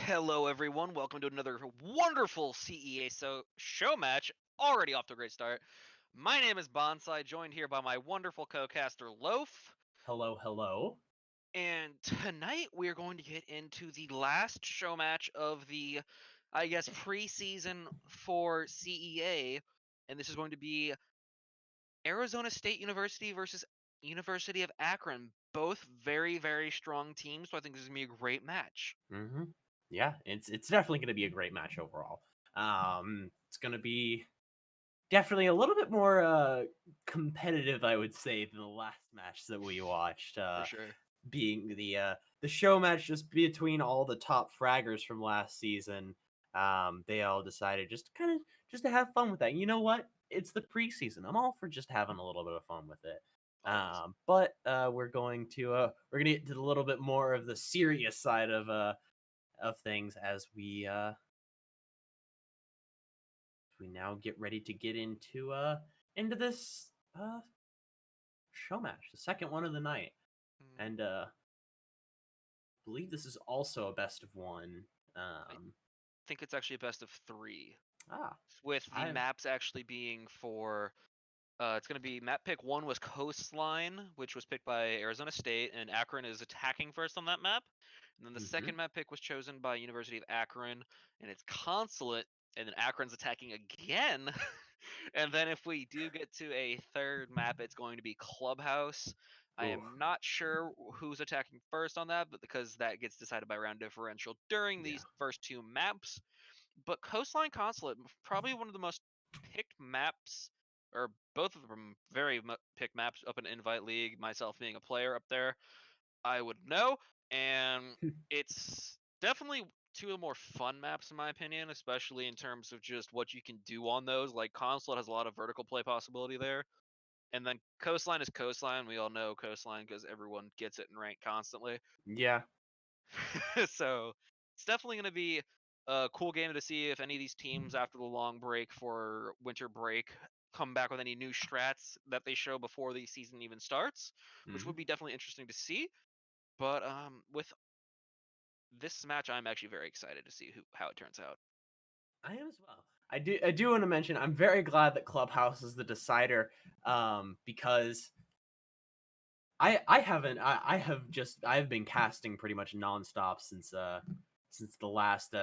Hello, everyone. Welcome to another wonderful show match. Already off to a great start. My name is Bonsai, joined here by my wonderful co-caster Loaf. Hello, hello. And tonight we are going to get into the last show match of the, I guess, preseason for CEA. And this is going to be Arizona State University versus University of Akron. Both very, very strong teams, so I think this is going to be a great match. hmm Yeah, it's definitely going to be a great match overall. It's going to be definitely a little bit more competitive, I would say, than the last match that we watched. For sure. Being the show match just between all the top fraggers from last season. They all decided just to have fun with that. You know what? It's the preseason. I'm all for just having a little bit of fun with it. Always. But we're gonna get to a little bit more of the serious side of things as we now get ready to get into this show match, the second one of the night. And believe this is also a best of one. I Um, think it's actually a best of three, ah, with the I maps actually being for. It's going to be map pick one was Coastline, which was picked by Arizona State, and Akron is attacking first on that map. And then the mhm. second map pick was chosen by University of Akron, and it's Consulate, and then Akron's attacking again. And then if we do get to a third map, it's going to be Clubhouse. I Ooh, am not sure who's attacking first on that, but because that gets decided by round differential during yeah. these first two maps. But Coastline Consulate, probably one of the most picked maps, or both of them very picked maps up in Invite League. Myself being a player up there, I would know, and it's definitely two of the more fun maps in my opinion, especially in terms of just what you can do on those. Like Consulate has a lot of vertical play possibility there, and then Coastline is Coastline. We all know Coastline because everyone gets it in rank constantly. Yeah. So it's definitely going to be a cool game to see if any of these teams after the long break for winter break come back with any new strats that they show before the season even starts, which would hmm be definitely interesting to see. But with this match, I'm actually very excited to see how it turns out. I am as well. I do want to mention I'm very glad that Clubhouse is the decider, because I've been casting pretty much nonstop since the last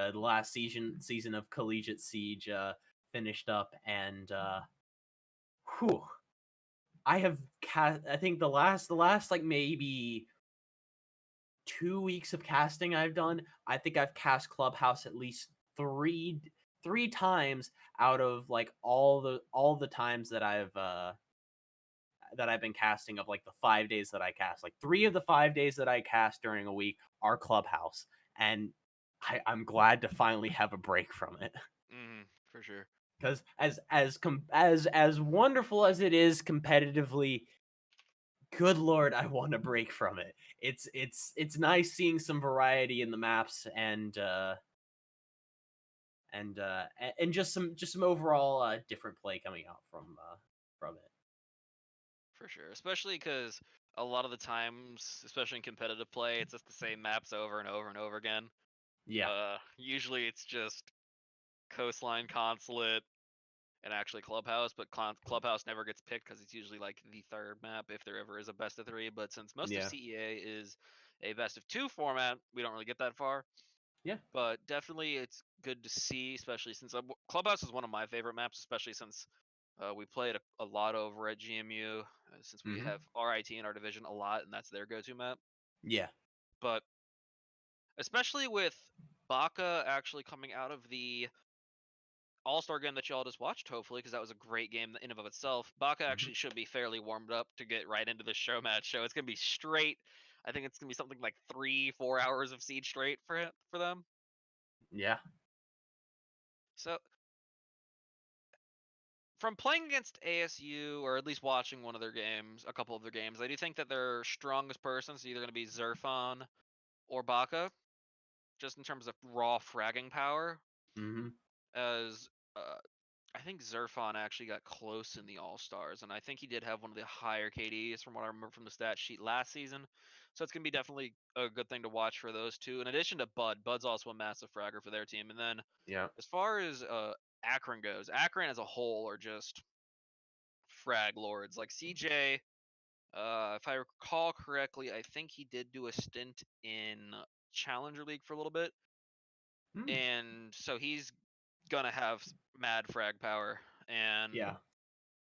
season of Collegiate Siege finished up, and whew, I think the last like maybe 2 weeks of casting I've done, I think I've cast Clubhouse at least three times out of like all the times that I've been casting, of like the 5 days that I cast. Like 3 of the 5 days that I cast during a week are Clubhouse, and I'm glad to finally have a break from it. For sure. Because as wonderful as it is competitively, good lord, I want a break from it. It's nice seeing some variety in the maps, and just some overall different play coming out from it. For sure, especially because a lot of the times, especially in competitive play, it's just the same maps over and over and over again. Yeah, Usually it's just Coastline, Consulate, and actually Clubhouse, but Clubhouse never gets picked because it's usually like the third map if there ever is a best of three. But since most of yeah, CEA is a best of two format, we don't really get that far. yeah. But definitely, it's good to see, especially since Clubhouse is one of my favorite maps, especially since we played a lot over at GMU, since we hmm have RIT in our division a lot, and that's their go-to map. Yeah, But especially with Baka actually coming out of the all-star game that y'all just watched, hopefully, because that was a great game in and of itself. Baka hmm actually should be fairly warmed up to get right into this show match. So it's gonna be straight. I think it's gonna be something like 3-4 hours of siege straight for them. yeah. So from playing against ASU, or at least watching one of their games, a couple of their games, I do think that their strongest person is either gonna be Zerfon or Baka, just in terms of raw fragging power. hmm As uh, think Zerfon actually got close in the All-Stars, and I think he did have one of the higher KDs from what I remember from the stat sheet last season. So it's going to be definitely a good thing to watch for those two. In addition to Bud, Bud's also a massive fragger for their team. And then Yeah. as far as Akron goes, Akron as a whole are just frag lords. Like CJ, if I recall correctly, I think he did do a stint in Challenger League for a little bit, Hmm. and so he's gonna have mad frag power. And Yeah.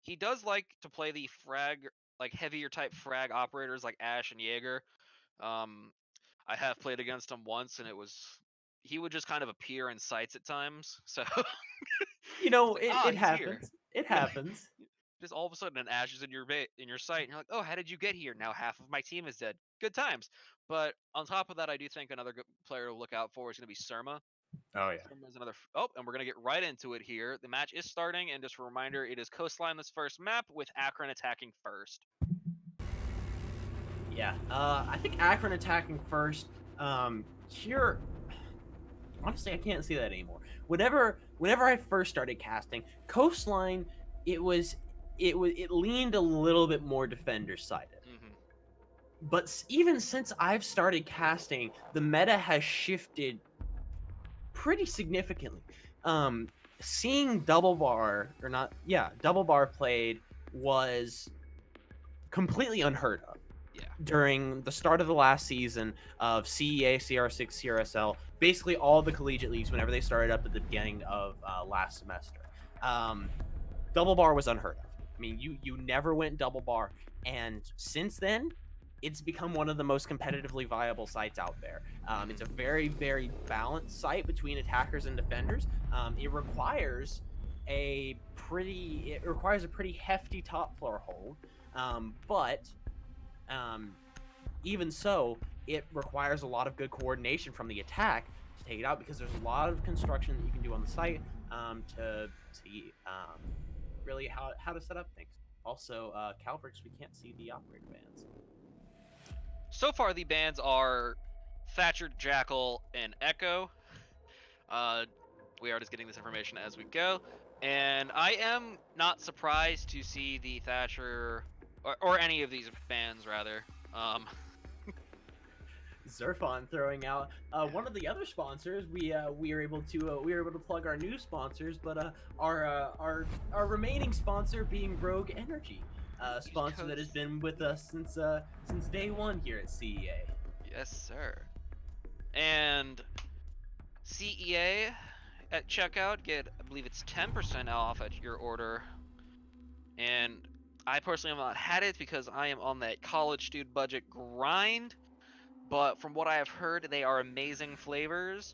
he does like to play the frag, like heavier type frag operators like Ash and Jaeger. Um, I have played against him once, and he would just kind of appear in sights at times. So You it's know, like, it he's here. happens. It Yeah. happens. Just all of a sudden an Ash is in your sight, and you're like, oh, how did you get here? Now half of my team is dead. Good times. But on top of that, I do think another good player to look out for is going to be Surma. Oh yeah. Surma's another. Oh, and we're going to get right into it here. The match is starting, and just a reminder, it is Coastline this first map with Akron attacking first. Yeah. I think Akron attacking first. Here, honestly, I can't see that anymore. Whenever I first started casting Coastline, it leaned a little bit more defender sided. Hmm. But even since I've started casting, the meta has shifted pretty significantly. Um, Seeing double bar or not, yeah, double bar played was completely unheard of Yeah. during the start of the last season of CEA, CR6, CRSL, basically all the collegiate leagues whenever they started up at the beginning of last semester. Um, Double bar was unheard of. I mean, you never went double bar, and since then, it's become one of the most competitively viable sites out there. It's a Hmm. very balanced site between attackers and defenders. It requires a pretty hefty top floor hold, but um, even so, it requires a lot of good coordination from the attack to take it out because there's a lot of construction that you can do on the site to see really how to set up things. Also, Calvrix, we can't see the operator bands. So far, the bans are Thatcher, Jackal, and Echo. Uh, we are just getting this information as we go, and I am not surprised to see the Thatcher or any of these bans rather. Um, Zerfon throwing out one of the other sponsors. We were able to plug our new sponsors, but our remaining sponsor being Rogue Energy, sponsor that has because been with us since day one here at CEA. yes, sir. And CEA at checkout get, I believe it's 10% off at your order. And I personally have not had it because I am on that college student budget grind. But from what I have heard, they are amazing flavors,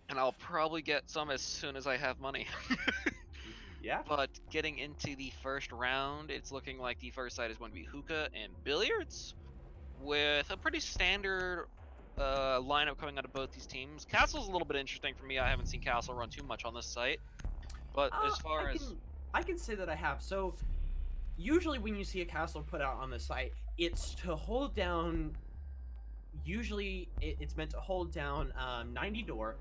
and I'll probably get some as soon as I have money. Yeah. But getting into the first round, it's looking like the first side is going to be hookah and billiards, with a pretty standard lineup coming out of both these teams. Castle's a little bit interesting for me. I haven't seen Castle run too much on this site, but as I far can as I can say that I have. So usually when you see a castle put out on the site, it's to hold down. Usually it's meant to hold down 90 door,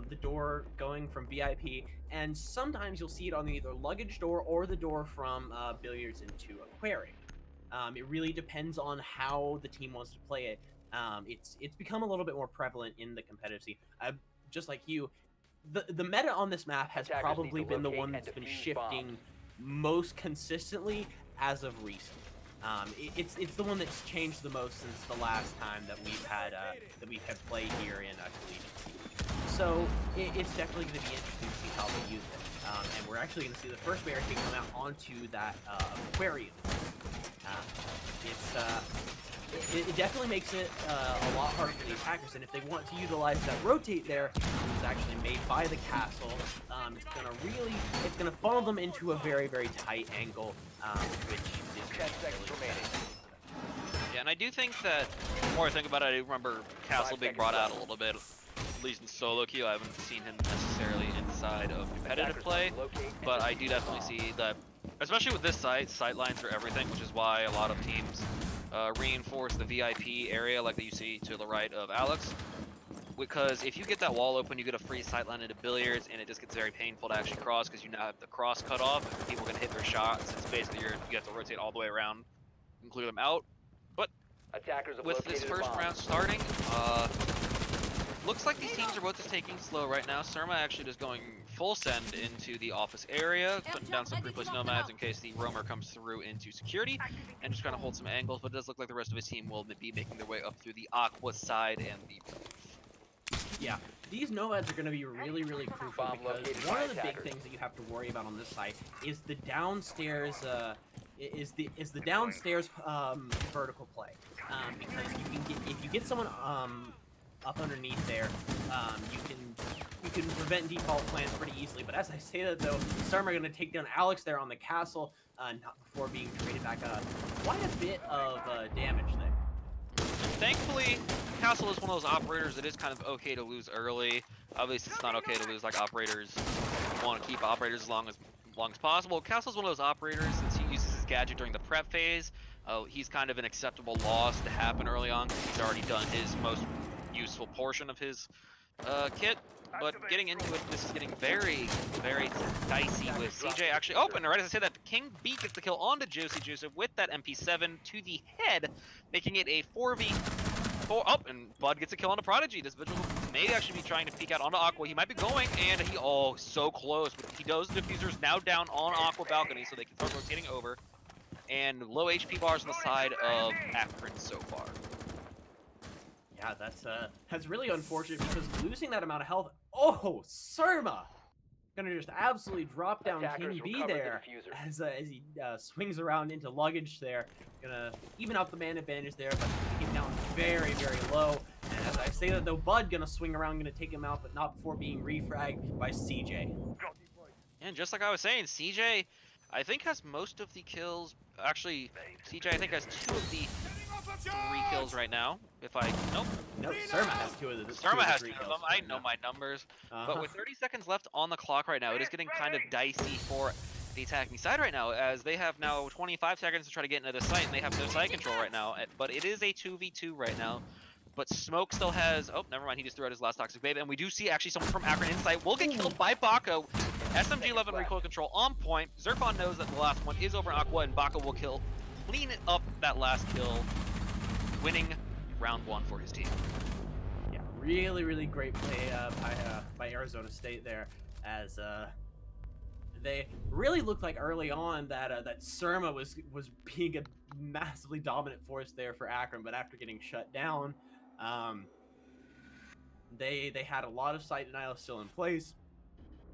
the door going from VIP, and sometimes you'll see it on either luggage door or the door from billiards into aquarium. It really depends on how the team wants to play it. It's become a little bit more prevalent in the competitive scene. Just like you, the meta on this map has Attackers need probably to been the locate one and that's been defuse shifting bombs. most consistently as of recent. It's the one that's changed the most since the last time that we've had played here in collegiate scene. So it's definitely going to be interesting to see how they use it. And we're actually going to see the first barricade come out onto that aquarium. It definitely makes it a lot harder for the attackers, and if they want to utilize that rotate there, it's actually made by the castle. It's gonna funnel them into a very tight angle, which is 10 seconds remaining. yeah, and I do think that the more I think about it, I do remember Castle being brought out a little bit, at least in solo queue. I haven't seen him necessarily inside of competitive play, but I do definitely see that, especially with this site, sight lines are everything, which is why a lot of teams reinforce the VIP area like that you see to the right of Alex. Because if you get that wall open, you get a free sightline into billiards, and it just gets very painful to actually cross because you now have the cross cut off, and people can hit their shots. It's basically you have to rotate all the way around and clear them out. But Attackers have with this located a first bomb. round starting, looks like these teams are both just taking slow right now. Surma actually just going full send into the office area, putting down some Ruthless Nomads in case the roamer comes through into security, and just trying to hold some angles, but it does look like the rest of his team will be making their way up through the Aqua side and the roof. Yeah, these nomads are going to be really, really crucial Bomb because located one by of the big attackers. things that you have to worry about on this site is the downstairs. Is the downstairs vertical play because you can get if you get someone up underneath there, you can prevent default plans pretty easily. But as I say that though, Sarm are going to take down Alex there on the castle, not before being traded back quite a bit of damage there. Thankfully, Castle is one of those operators that is kind of okay to lose early. Obviously, it's not okay to lose like operators. You want to keep operators as long as possible. Castle's one of those operators since he uses his gadget during the prep phase. He's kind of an acceptable loss to happen early on. He's already done his most useful portion of his kit. But getting into it, this is getting very, very dicey with CJ actually open. Right as I say that, King B gets the kill onto Juicy Juicy with that MP7 to the head, making it a 4v4 up, and Bud gets a kill on the Prodigy. This Vigil may actually be trying to peek out onto Aqua. He might be going, and so close. But he does. Diffuser's now down on Aqua balcony, so they can start rotating over. And low HP bars on the side of Akron so far. Yeah, that's really unfortunate because losing that amount of health. Oh, Surma gonna just absolutely drop down Attackers King B recover the there diffuser. as he swings around into luggage there. Gonna even out the man advantage there, but get down very, very low. And as I say that though, Bud gonna swing around, gonna take him out, but not before being refragged by CJ. And just like I was saying, CJ, I think has most of the kills. Actually, CJ, I think has 2 of the 3 kills right now. Nope. Nope, Surma has two of the Surma has 2 three of kills them. I right know now. my numbers. But with 30 seconds left on the clock right now, it is getting kind of dicey for the attacking side right now, as they have now 25 seconds to try to get into the site, and they have no site control right now. But it is a 2v2 right now. But Smoke still has... Oh, never mind. He just threw out his last Toxic Babe. And we do see actually someone from Akron Insight will get killed by Baka. SMG-11 recoil control on point. Zerfon knows that the last one is over in Aqua, and Baka will clean up that last kill, winning round 1 for his team. Yeah, really, really great play by Arizona State there, as they really looked like early on that Surma was being a massively dominant force there for Akron, but after getting shut down, they had a lot of site denial still in place,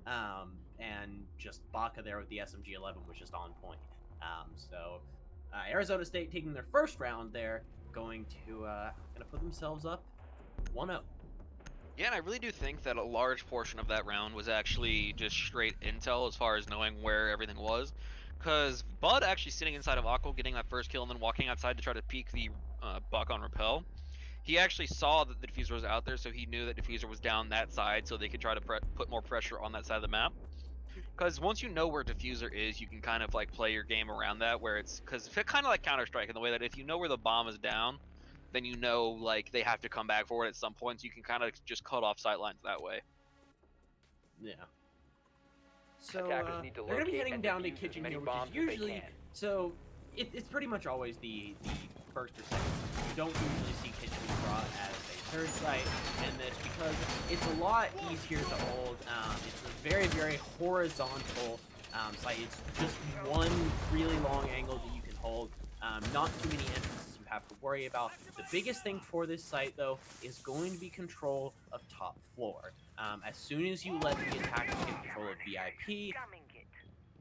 and just Baka there with the SMG-11 was just on point. So Arizona State taking their first round there, going to gonna put themselves up 1-0. Yeah, and I really do think that a large portion of that round was actually just straight intel as far as knowing where everything was. Because Bud actually sitting inside of Aqua, getting that first kill, and then walking outside to try to peek the Buck on Repel. He actually saw that the diffuser was out there, so he knew that diffuser was down that side, so they could try to put more pressure on that side of the map. Because once you know where diffuser is, you can kind of like play your game around that, where it's kind of like Counter-Strike in the way that if you know where the bomb is down, then you know like they have to come back for it at some point. So you can kind of just cut off sightlines that way. Yeah. So Attackers need to they're gonna be locate heading and down to defuse as kitchen many here, which bombs is as they usually can. so. It's pretty much always the first or second. You don't usually see kitchen draw as a third site, and that's because it's a lot easier to hold. It's a very, very horizontal site. It's just one really long angle that you can hold. Not too many entrances you have to worry about. The biggest thing for this site, though, is going to be control of top floor. As soon as you let the attackers get control of VIP,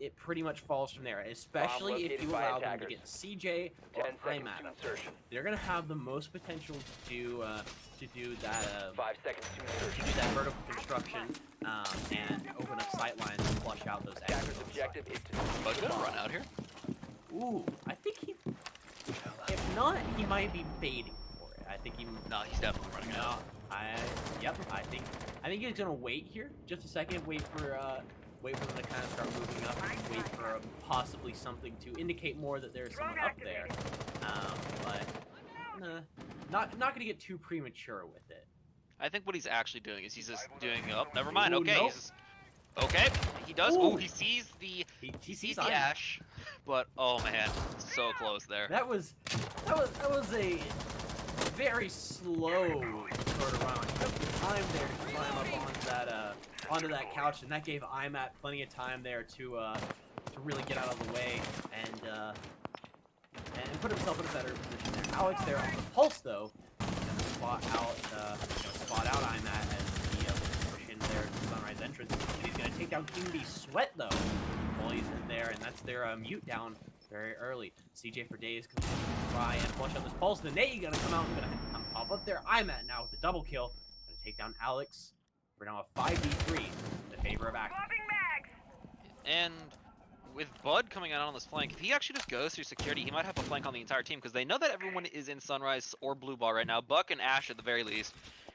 it pretty much falls from there, especially if you allow them to get CJ or 10 seconds IMAT to up there. insertion. They're gonna have the most potential to do that 5 seconds to insertion. vertical construction and open up sight lines and flush out those Attackers' exits. objective is to Bud's defuse the gonna run bomb. out here. Ooh, I think he. If not, he might be baiting for it. I think he. No, he's definitely running No, out. Yep. I think he's gonna wait here just a second. Wait for them to kind of start moving up. Wait for possibly something to indicate more that there's someone up there. But not gonna get too premature with it. I think what he's actually doing is he's just doing. Oh, never mind. Ooh, Okay, nope. he's just, okay. He does. Ooh. Oh, he sees the He sees sees the IMAT. ash, but oh man, so close there. That was a very slow sort of round. He took the time there to climb up onto that couch, and that gave IMAT plenty of time there to really get out of the way and put himself in a better position there. Alex there on the pulse though, gonna spot out IMAT as he push in there to Sunrise entrance. And he's gonna take down King B Sweat though while he's in there, and that's their mute down very early. CJ for Days can try and flush out this pulse. The Nate gonna come out and gonna come pop up there. IMAT now with the double kill. Gonna take down Alex. We're now a 5v3 in favor of Action. And with Bud coming out on this flank, if he actually just goes through security, he might have a flank on the entire team because they know that everyone is in Sunrise or Blue Ball right now. Buck and Ash at the very least,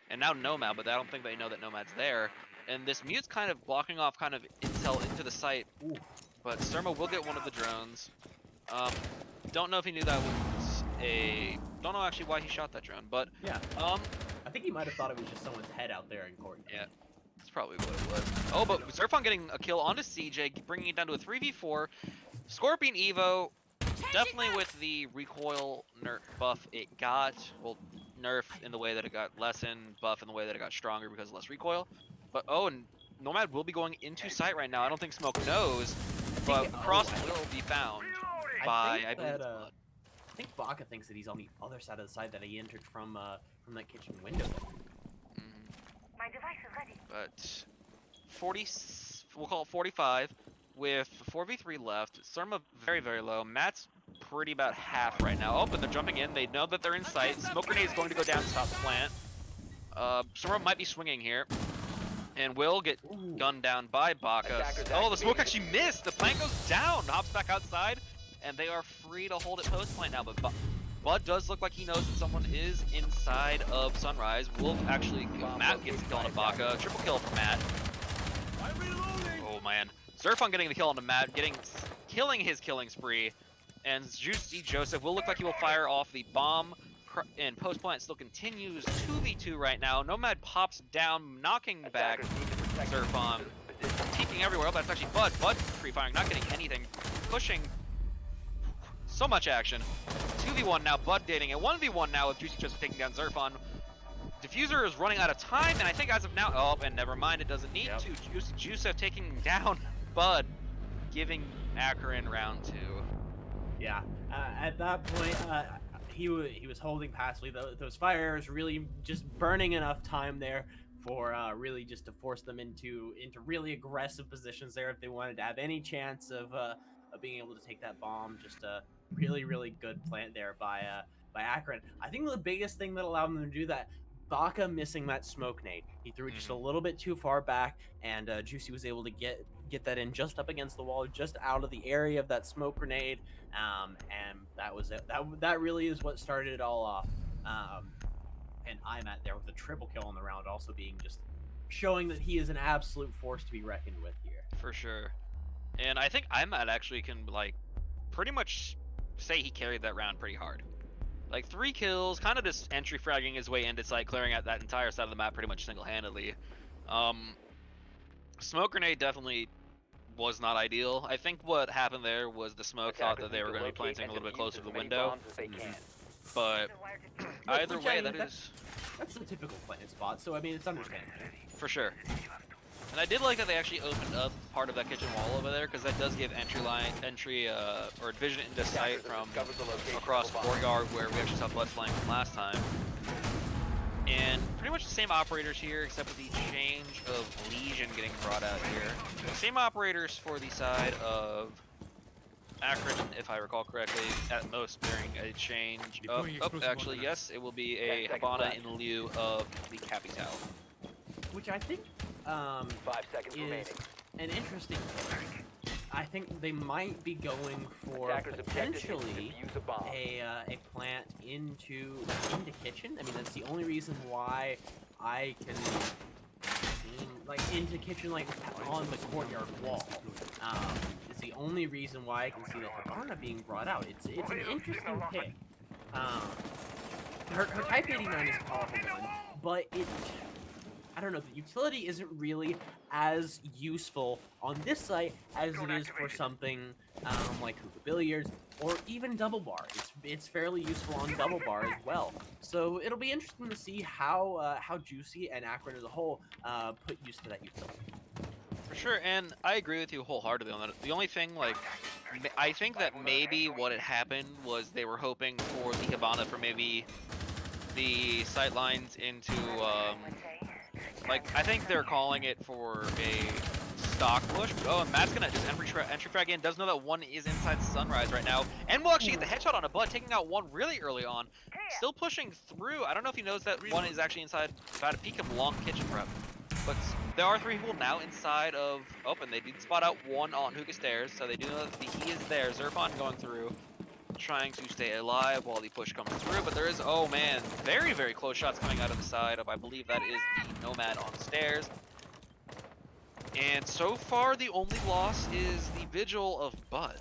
and now Nomad, but I don't think they know that Nomad's there. And this mute's kind of blocking off kind of intel into the site. Ooh. But Surma will get one of the drones. Don't know if he knew that was a. Don't know actually why he shot that drone, but Yeah. I think he might have thought it was just someone's head out there in court. yeah, that's probably what it was. Oh, but Zerfon getting a kill onto CJ, bringing it down to a 3v4. Scorpion Evo, definitely with the recoil nerf buff it got. Well, nerf in the way that it got lessened, buff in the way that it got stronger because of less recoil. But oh, and Nomad will be going into sight right now. I don't think Smoke knows, but Cross will be found by I believe it's Blood. I think Baka thinks that he's on the other side of the side that he entered from that kitchen window. My device is ready. But 40, we'll call it 45, with 4v3 left. Surma very, very low. Matt's pretty about half right now. Oh, but they're jumping in. They know that they're in sight. Smoke grenade is going to go down top plant. Surma might be swinging here. And will get gunned down by Baka. Oh, the smoke actually missed. The plant goes down. Hops back outside. And they are free to hold it post plant now. But Bud does look like he knows that someone is inside of Sunrise. Wolf actually, Matt gets the kill on Baka. Triple kill for Matt. Oh man. Zerfon getting the kill on Matt, killing his killing spree. And Juicy Joseph will look like he will fire off the bomb. And post plant still continues 2v2 right now. Nomad pops down, knocking back Zerfon. Peeking everywhere. Oh, that's actually Bud. Bud pre-firing, not getting anything. Pushing. So much action. 2v1 now, Bud dating it. 1v1 now with Juicy Joseph taking down Zerfon. Diffuser is running out of time, and I think as of now, oh, and never mind, it doesn't need to. Juicy Joseph taking down Bud, giving Akron round 2. Yeah, at that point, he was holding passively. Those fires really just burning enough time there for really just to force them into really aggressive positions there if they wanted to have any chance of being able to take that bomb. Just a really good plant there by Akron. I think the biggest thing that allowed them to do that, Baka missing that smoke nade. He threw it just a little bit too far back, and Juicy was able to get that in just up against the wall, just out of the area of that smoke grenade, and that was it. That really is what started it all off. And IMAT there with a triple kill on the round, also being just showing that he is an absolute force to be reckoned with here. For sure. And I think IMAT actually can, like, pretty much say he carried that round pretty hard. Like, 3 kills, kind of just entry fragging his way into sight, clearing out that entire side of the map pretty much single-handedly. Smoke grenade definitely was not ideal. I think what happened there was the smoke thought that they were going to be planting a little bit closer to the window. But either way, that's the typical plant spot, so I mean, it's understandable. For sure. And I did like that they actually opened up part of that kitchen wall over there, because that does give or vision into sight from across the courtyard where we actually saw Bud flying from last time. And pretty much the same operators here, except with the change of Legion getting brought out here. Same operators for the side of Akron, if I recall correctly, at most during a change. Actually, yes, it will be a Habana in lieu of the Capital. Which I think 5 seconds is remaining. an interesting thing. I think they might be going for potentially a plant into kitchen. I mean, that's the only reason why I can like into kitchen, like on the courtyard wall. It's the only reason why I can see that Habana being brought out. It's an interesting pick. Her Type 89 is a powerful one, but I don't know, the utility isn't really as useful on this site as it is for something like hookah billiards or even double bar. It's fairly useful on double bar as well. So it'll be interesting to see how Juicy and Akron as a whole put use to that utility. For sure, and I agree with you wholeheartedly on that. The only thing, like, I think that maybe what had happened was they were hoping for the Hibana for maybe the sight lines into, like, I think they're calling it for a stock push. Oh, and Matt's gonna just entry frag in. Does know that one is inside Sunrise right now, and will actually get the headshot on a Bud, taking out one really early on. Still pushing through. I don't know if he knows that one is actually inside. About to peek him long kitchen prep. But there are 3 people now inside of. Oh, and they did spot out one on hookah stairs, so they do know that he is there. Zerfon going through, trying to stay alive while the push comes through. But there is, oh man, very, very close shots coming out of the side of, I believe that is the Nomad on stairs. And so far, the only loss is the Vigil of Bud.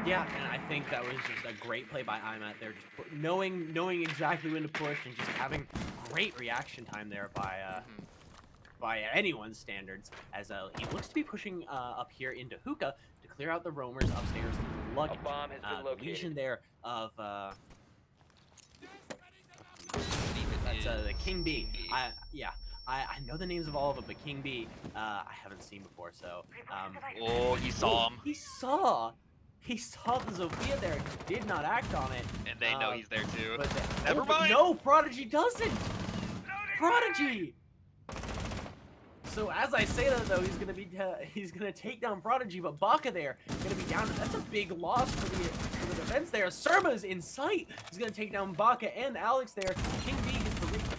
Yeah, and I think that was just a great play by IMAT there, just knowing exactly when to push and just having great reaction time there by anyone's standards, as he looks to be pushing up here into hookah to clear out the roamers upstairs in the luggage. A bomb has been located. Legion there of that's the King B. I know the names of all of them, but King B, I haven't seen before, so Oh, he saw him. He saw the Zofia there and did not act on it. And they know he's there too. But Never mind. No, Prodigy doesn't. Prodigy. So as I say that though, he's gonna take down Prodigy, but Baka there gonna be down. That's a big loss for the defense there. Surma's in sight. He's gonna take down Baka and Alex there. King B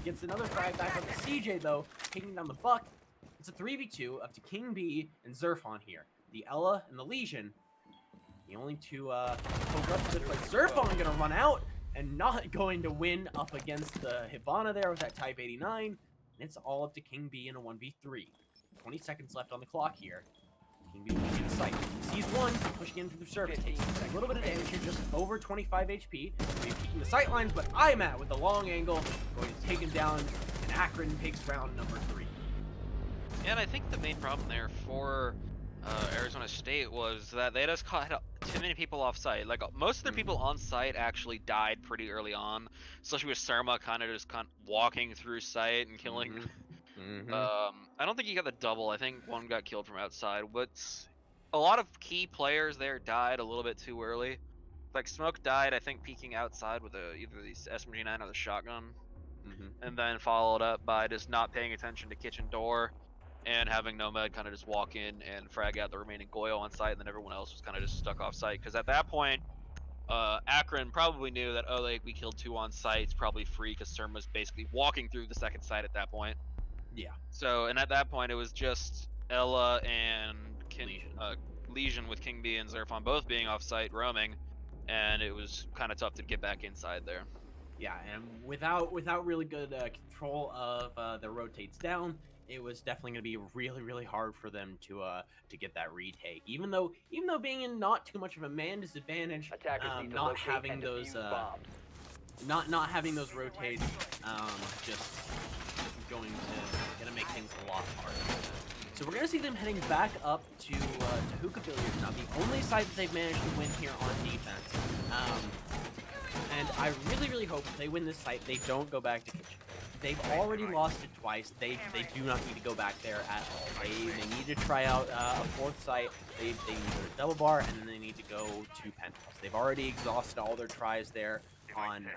gets another frag back up to CJ though, taking down the Buck. It's a 3v2 up to King B and Zerfon here. The Ella and the Legion. The only two poke up to it, but Zerfon gonna run out and not going to win up against the Hibana there with that Type 89. And it's all up to King B in a 1v3. 20 seconds left on the clock here. King B pushing in sight. Sees one, pushing in through the surface. Takes a little bit of damage here, just over 25 HP. Maybe peeking the sight lines, but IMAT with the long angle, going to take him down, and Akron takes round number 3. Yeah, and I think the main problem there for Arizona State was that they just caught too many people off site. Like, most of their people on site actually died pretty early on, especially with Surma kind of walking through site and killing. I don't think he got the double. I think one got killed from outside. But a lot of key players there died a little bit too early. Like, Smoke died, I think, peeking outside with either the SMG9 or the shotgun. And then followed up by just not paying attention to kitchen door and having Nomad kind of just walk in and frag out the remaining Goyo on site, and then everyone else was kind of just stuck off site. Because at that point, Akron probably knew that, oh, like, we killed 2 on site, it's probably free, because Surm was basically walking through the second site at that point. Yeah. So, and at that point, it was just Ella and Legion with King B and Zerfon both being off site roaming, and it was kind of tough to get back inside there. Yeah, and without really good control of the rotates down, it was definitely going to be really, really hard for them to get that retake. Even though being in not too much of a man disadvantage, not having those not having those rotates, just gonna make things a lot harder. So we're gonna see them heading back up to hookah billiards now, the only side that they've managed to win here on defense. And I really, really hope if they win this site, they don't go back to kitchen. They've already lost it twice. They do not need to go back there at all. They need to try out a 4th site. They need to go to double bar, and then they need to go to penthouse. They've already exhausted all their tries there on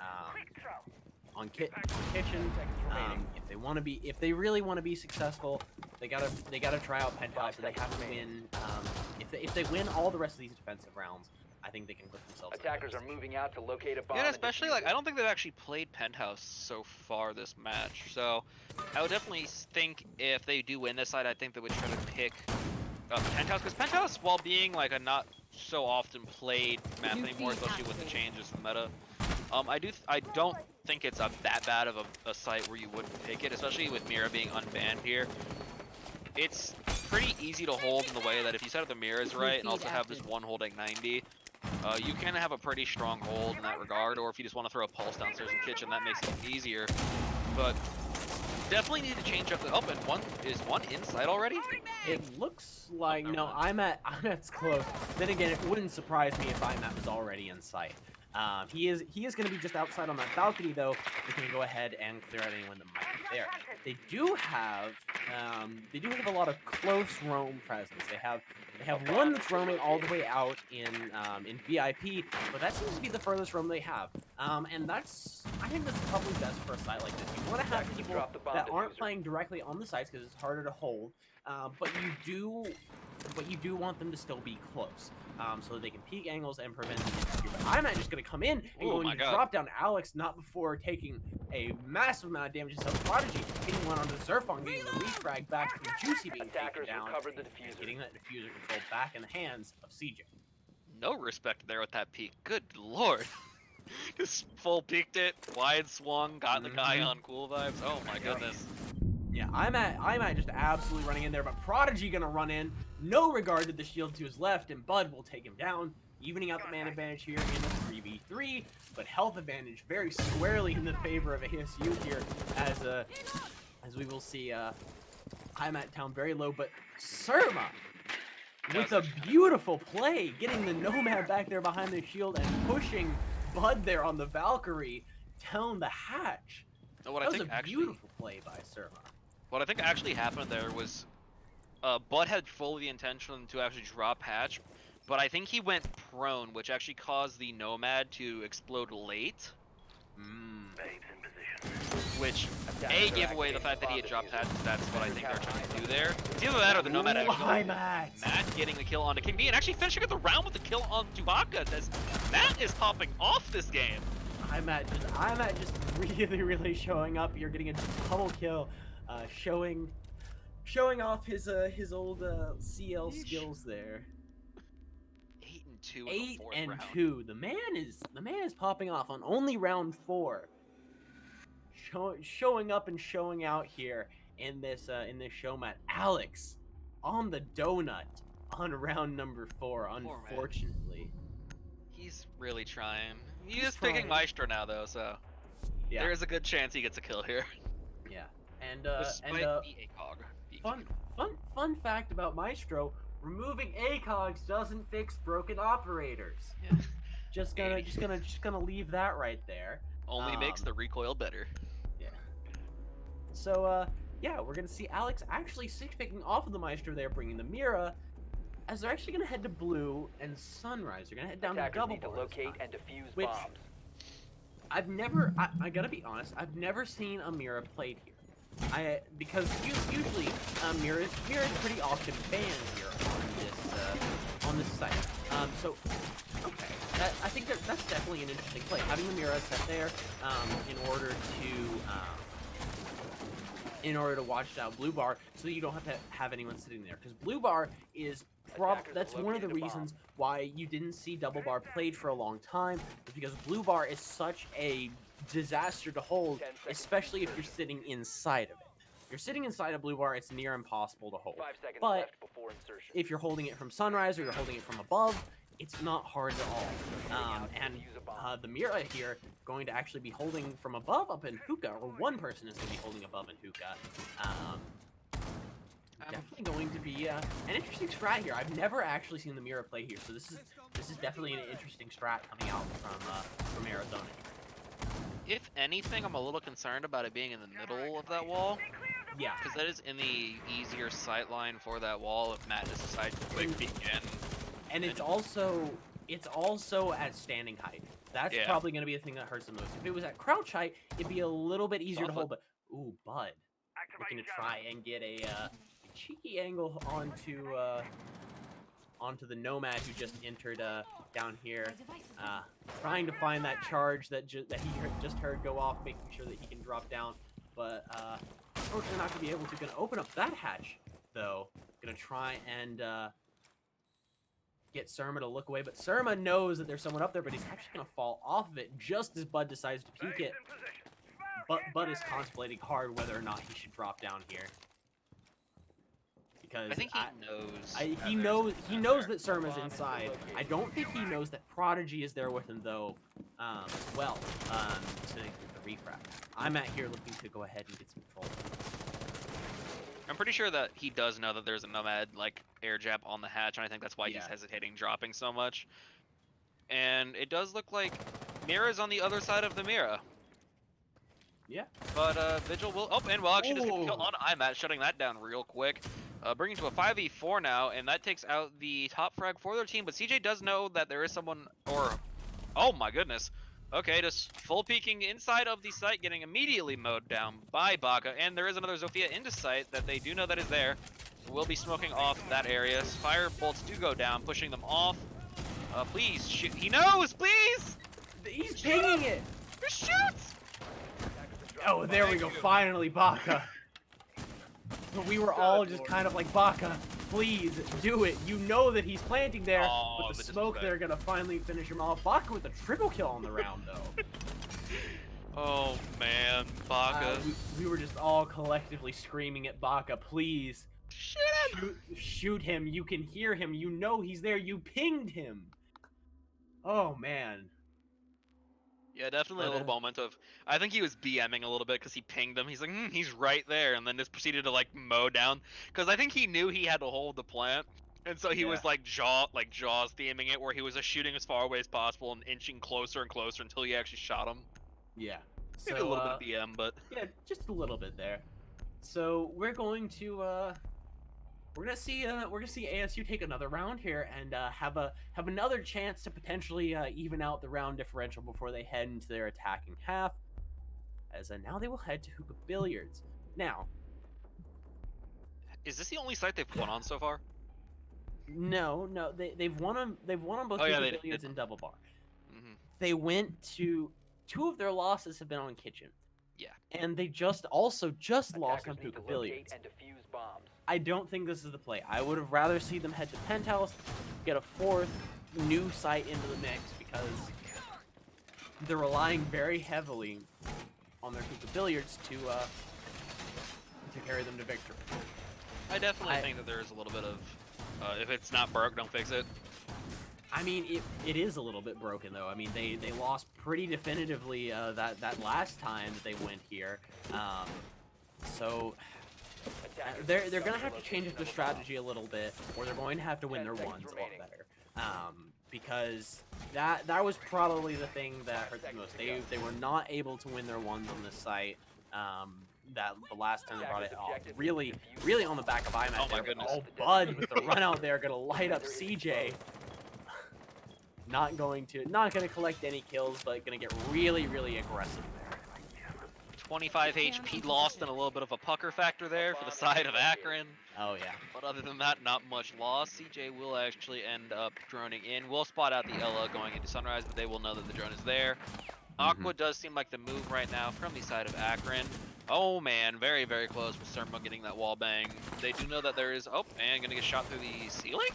kitchen. If they really want to be successful, they gotta try out penthouse. So they have to win. If they win all the rest of these defensive rounds, I think they can put themselves. Attackers are moving out to locate a bomb. Yeah, especially, like, I don't think they've actually played Penthouse so far this match. So I would definitely think if they do win this side, I think they would try to pick up Penthouse, because Penthouse, while being like a not so often played map anymore, especially with the changes in the meta, I don't think it's that bad of a site where you wouldn't pick it, especially with Mira being unbanned here. It's pretty easy to hold in the way that if you set up the mirrors right and also have this one holding 90, you can have a pretty strong hold in that regard, or if you just want to throw a pulse downstairs in kitchen, that makes it easier. But definitely need to change up the open. Is one inside already? It looks like never no. mind. IMAT's close. Then again, it wouldn't surprise me if IMAT was already in sight. He is going to be just outside on that balcony though. They can go ahead and clear out anyone that might be there. They do have a lot of close roam presence. They have one that's roaming all the way out in VIP, but that seems to be the furthest roam they have. And I think that's probably best for a site like this. You want to have people that aren't playing directly on the sites because it's harder to hold, but you do want them to still be close, so that they can peek angles and prevent the interview. But I'm not just going to come in and going to drop down Alex, not before taking a massive amount of damage to Prodigy, hitting one onto the Zerfong, getting the refrag back from Juicy being taken down, and getting that diffuser control back in the hands of CJ. No respect there with that peek. Good lord. Just full peeked it, wide swung, got the guy on cool vibes. Oh my goodness. Yeah, I'm at just absolutely running in there, but Prodigy gonna run in, no regard to the shield to his left, and Bud will take him down, evening out the man advantage here in the 3v3, but health advantage very squarely in the favor of ASU here, as we will see. I'm at town very low, but Surma with a beautiful play, getting the Nomad back there behind the shield and pushing Bud there on the Valkyrie down the hatch. So That was a beautiful play by Surma. What I think actually happened there was Bud had fully the intention to actually drop hatch, but I think he went prone, which actually caused the Nomad to explode late. Which, A, gave away the fact that he had dropped hatch, that's what I think they're trying to do there. It's either that or the Nomad actually. Matt getting the kill onto King B, and actually finishing up the round with the kill on Chewbacca, as Matt is popping off this game. I'm at just really showing up. You're getting a double kill, showing off his old CL skills there. 8-2 in the fourth round. 8-2. The man is popping off on only round 4. Showing up and showing out here in this show mat. Alex on the donut on round number 4. Unfortunately, he's really trying. He's picking Maestro now though, so yeah, there is a good chance he gets a kill here. Yeah, fun fact about Maestro: removing ACOGs doesn't fix broken operators. Yeah. Just gonna leave that right there. Only makes the recoil better. Yeah. So yeah, we're gonna see Alex actually 6-picking off of the Maestro there, bringing the Mira, as they're actually gonna head to blue and Sunrise. They're gonna head down to double bar, locate and defuse which bombs. I gotta be honest, I've never seen a Mira played here. Because usually Mira is pretty often banned here on this site. So okay, I think that's definitely an interesting play. Having the Mira set there in order to watch out blue bar, so that you don't have to have anyone sitting there. Because blue bar is that's one of the reasons why you didn't see double bar played for a long time, is because blue bar is such a disaster to hold, especially if you're sitting inside of it. If you're sitting inside a blue bar, it's near impossible to hold. But if you're holding it from Sunrise or you're holding it from above, it's not hard at all. The Mira here going to actually be holding from above up in Hookah, or one person is going to be holding above in Hookah. Definitely going to be an interesting strat here. I've never actually seen the Mira play here, so this is definitely an interesting strat coming out from Arizona here. If anything, I'm a little concerned about it being in the middle of that wall. Yeah, because that is in the easier sight line for that wall if Matt just decides to quick peek in. And it's also at standing height. That's probably going to be the thing that hurts the most. If it was at crouch height, it'd be a little bit easier to hold. But ooh, Bud, looking to try and get a cheeky angle onto the Nomad who just entered down here, trying to find that charge that he just heard go off, making sure that he can drop down. But unfortunately, not going to be able to. Going to open up that hatch though. Going to try and get Surma to look away, but Surma knows that there's someone up there, but he's actually going to fall off of it just as Bud decides to peek it. But Bud is contemplating hard whether or not he should drop down here. Because I think he knows. He knows that Surma's inside. I don't think he knows that Prodigy is there with him though. as well to get the refrag. I'm at here looking to go ahead and get some control. I'm pretty sure that he does know that there's a Nomad like air jab on the hatch, and I think that's why he's Yeah. hesitating dropping so much. And it does look like Mira's on the other side of the Mira. Yeah. But Vigil will and will actually just get a kill Ooh. on IMAT, shutting that down real quick. Bringing to a 5v4 now, and that takes out the top frag for their team, but CJ does know that there is someone, or oh my goodness. Okay, just full peeking inside of the site, getting immediately mowed down by Baka, and there is another Zofia into site that they do know that is there. Will be smoking off that area. Fire bolts do go down, pushing them off. Please shoot. He knows, please! He's pinging it! Just shoots! Oh, there we go. Finally, Baka. But we were all just kind of like, Baka, please do it. You know that he's planting there, Oh, but the the smoke, disrespect. they're gonna finally finish him off. Baka with a triple kill on the round, though. Oh man, Baka. We were just all collectively screaming at Baka, please. Shoot him. You can hear him. You know he's there. You pinged him. Oh, man. Yeah, definitely a But, little moment of. I think he was BMing a little bit because he pinged him. He's like, he's right there, and then just proceeded to like mow down. Because I think he knew he had to hold the plant, and so he was like jaws theming it, where he was just shooting as far away as possible and inching closer and closer until he actually shot him. Yeah. Maybe So, a little bit of BM, but yeah, just a little bit there. So we're going to we're gonna see ASU take another round here and have another chance to potentially even out the round differential before they head into their attacking half. As now they will head to Hookah Billiards. Now, is this the only site they've won on so far? no, they've won on both Oh, yeah, Hookah they did. Billiards and Double Bar. Mm-hmm. They went to two of their losses have been on Kitchen. Yeah. And they just lost on Attackers need Hookah to Billiards. locate and defuse bombs. I don't think this is the play. I would have rather see them head to Penthouse, get a fourth new site into the mix because they're relying very heavily on their Hookah Billiards to carry them to victory. I definitely think that there is a little bit of, if it's not broke, don't fix it. I mean, it is a little bit broken though. I mean, they lost pretty definitively that last time that they went here. So they're gonna have to change up their strategy a little bit, or they're going to have to win their ones a lot better. Because that was probably the thing that hurt the most. They were not able to win their ones on this site. That the last time they brought it off, really on the back of IMAX. Oh my goodness. Oh, Bud with the run out there, gonna light up CJ. Not gonna collect any kills, but gonna get really aggressive there. 25 HP lost and a little bit of a pucker factor there for the side of Akron. Oh yeah. But other than that, not much loss. CJ will actually end up droning in. We'll spot out the Ella going into Sunrise, but they will know that the drone is there. Aqua does seem like the move right now from the side of Akron. Oh man, very close with Surma getting that wall bang. They do know that there is, and gonna get shot through the ceiling?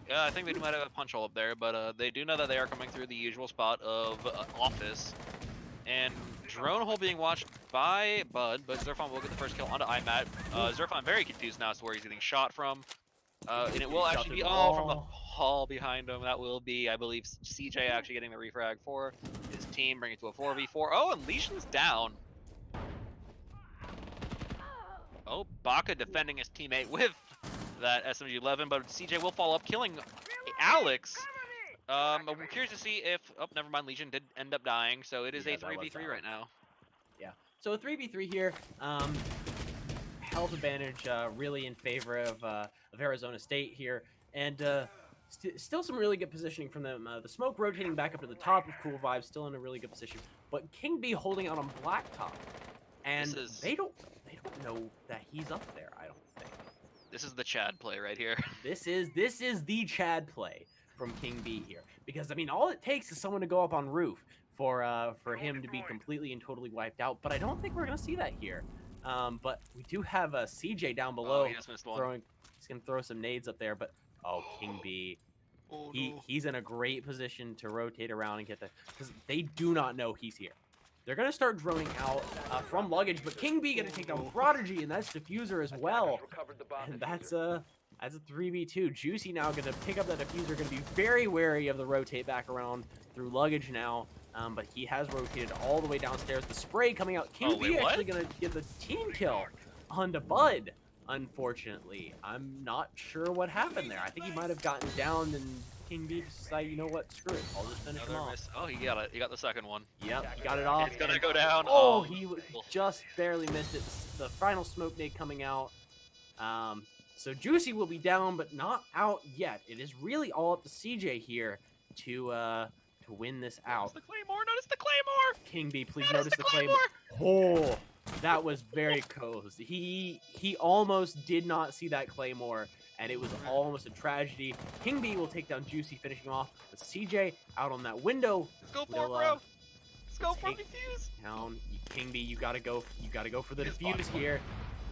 Yeah, I think they might have a punch hole up there, but they do know that they are coming through the usual spot of office. And drone hole being watched by Bud, but Zerfon will get the first kill onto IMAT. Zerfon very confused now as to where he's getting shot from. And it will actually be, from the hall behind him. That will be, I believe, CJ actually getting the refrag for his team, bringing it to a 4v4. Oh, and Lesion's down. Oh, Baka defending his teammate with that SMG-11, but CJ will follow up, killing Alex. I'm curious to see if, never mind, Lesion did end up dying, so it is a 3v3 right now. Yeah, so a 3v3 here. Health advantage really in favor of Arizona State here, and still some really good positioning from them. The smoke rotating back up to the top of Cool Vibes, still in a really good position, but King B holding out on Blacktop, and they don't know that he's up there. I don't think. This is the Chad play right here. This is the Chad play from King B here, because I mean, all it takes is someone to go up on roof for him to be completely and totally wiped out. But I don't think we're gonna see that here. But we do have a CJ down below. He just missed one. He's gonna throw some nades up there, but King B, he's in a great position to rotate around and get the, because they do not know he's here. They're gonna start droning out from luggage, but King B gonna take down Prodigy, and that's Diffuser as well. And that's As a 3v2, Juicy now going to pick up that diffuser, going to be very wary of the rotate back around through luggage now. But he has rotated all the way downstairs. The spray coming out. King B wait, actually going to get the team kill onto Bud, unfortunately. I'm not sure what happened there. I think he might have gotten down and King B decided, you know what, screw it. I'll just finish him Another off. miss. Oh, he got it. He got the second one. Yep, he got it off. It's gonna and- go down. Oh, he just barely missed it. The final smoke nade coming out. So Juicy will be down, but not out yet. It is really all up to CJ here to win this out. Notice the Claymore. Notice the Claymore. King B, please Notice notice the the Claymore. Oh, that was very close. He almost did not see that Claymore, and it was almost a tragedy. King B will take down Juicy, finishing off with CJ out on that window. Let's go for We'll, it, bro. Let's go for take- the fuse. Down, King B, you gotta go for the It's defuse fine. here.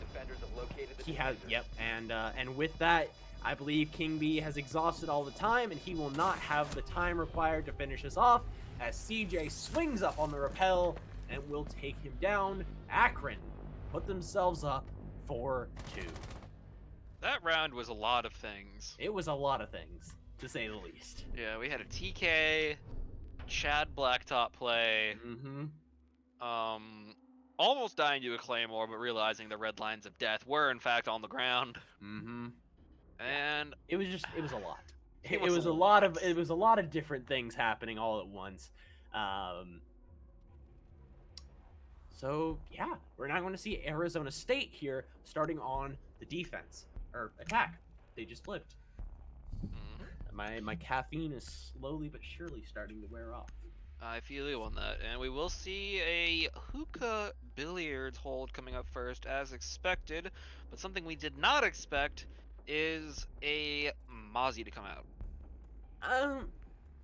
Defenders have located the He has, diffuser. yep, and with that, I believe King B has exhausted all the time, and he will not have the time required to finish this off, as CJ swings up on the rappel and will take him down. Akron put themselves up 4-2. That round was a lot of things. It was a lot of things, to say the least. Yeah, we had a TK, Chad Blacktop play, Mm-hmm. almost dying to a Claymore, but realizing the red lines of death were in fact on the ground, Mm-hmm. and It was a lot. It It was was a a lot of different things happening all at once. So yeah, we're now going to see Arizona State here starting on the defense or attack. They just flipped. My caffeine is slowly but surely starting to wear off. I feel you on that. And we will see a hookah billiards hold coming up first, as expected. But something we did not expect is a Mozzie to come out.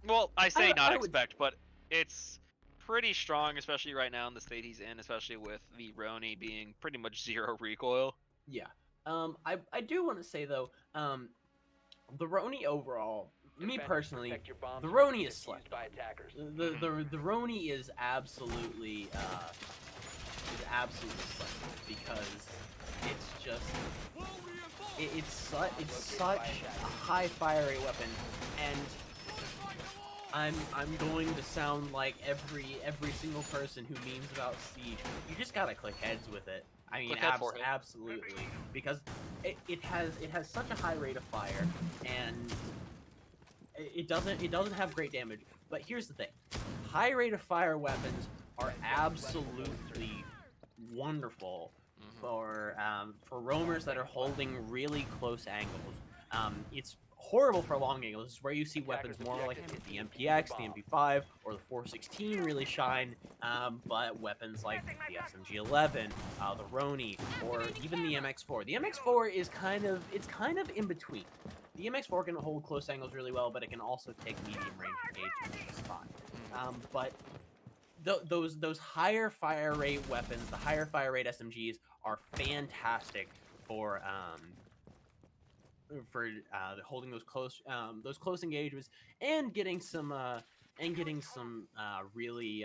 Well, I say not I would- expect, but it's pretty strong, especially right now in the state he's in, especially with the Roni being pretty much zero recoil. Yeah. I do want to say though, the Roni overall, me Defenders, personally, protect your bombs the from Roni being is defused slick. by attackers. The Roni is absolutely slick because it's just it's such a high fire rate weapon, and I'm going to sound like every single person who memes about Siege. You just gotta click heads with it. I mean, Click head for it. absolutely, because it has such a high rate of fire, and it doesn't have great damage. But here's the thing: high rate of fire weapons are absolutely wonderful for roamers that are holding really close angles. It's horrible for long angles. This is where you see weapons more like the MPX, the MP5, or the 416 really shine. But weapons like the SMG11, the Roni, or even the MX4. The MX4 is kind of in between. The MX4 can hold close angles really well, but it can also take medium range engagement just fine. But those higher fire rate weapons, the higher fire rate SMGs, are fantastic for holding those close engagements and getting some really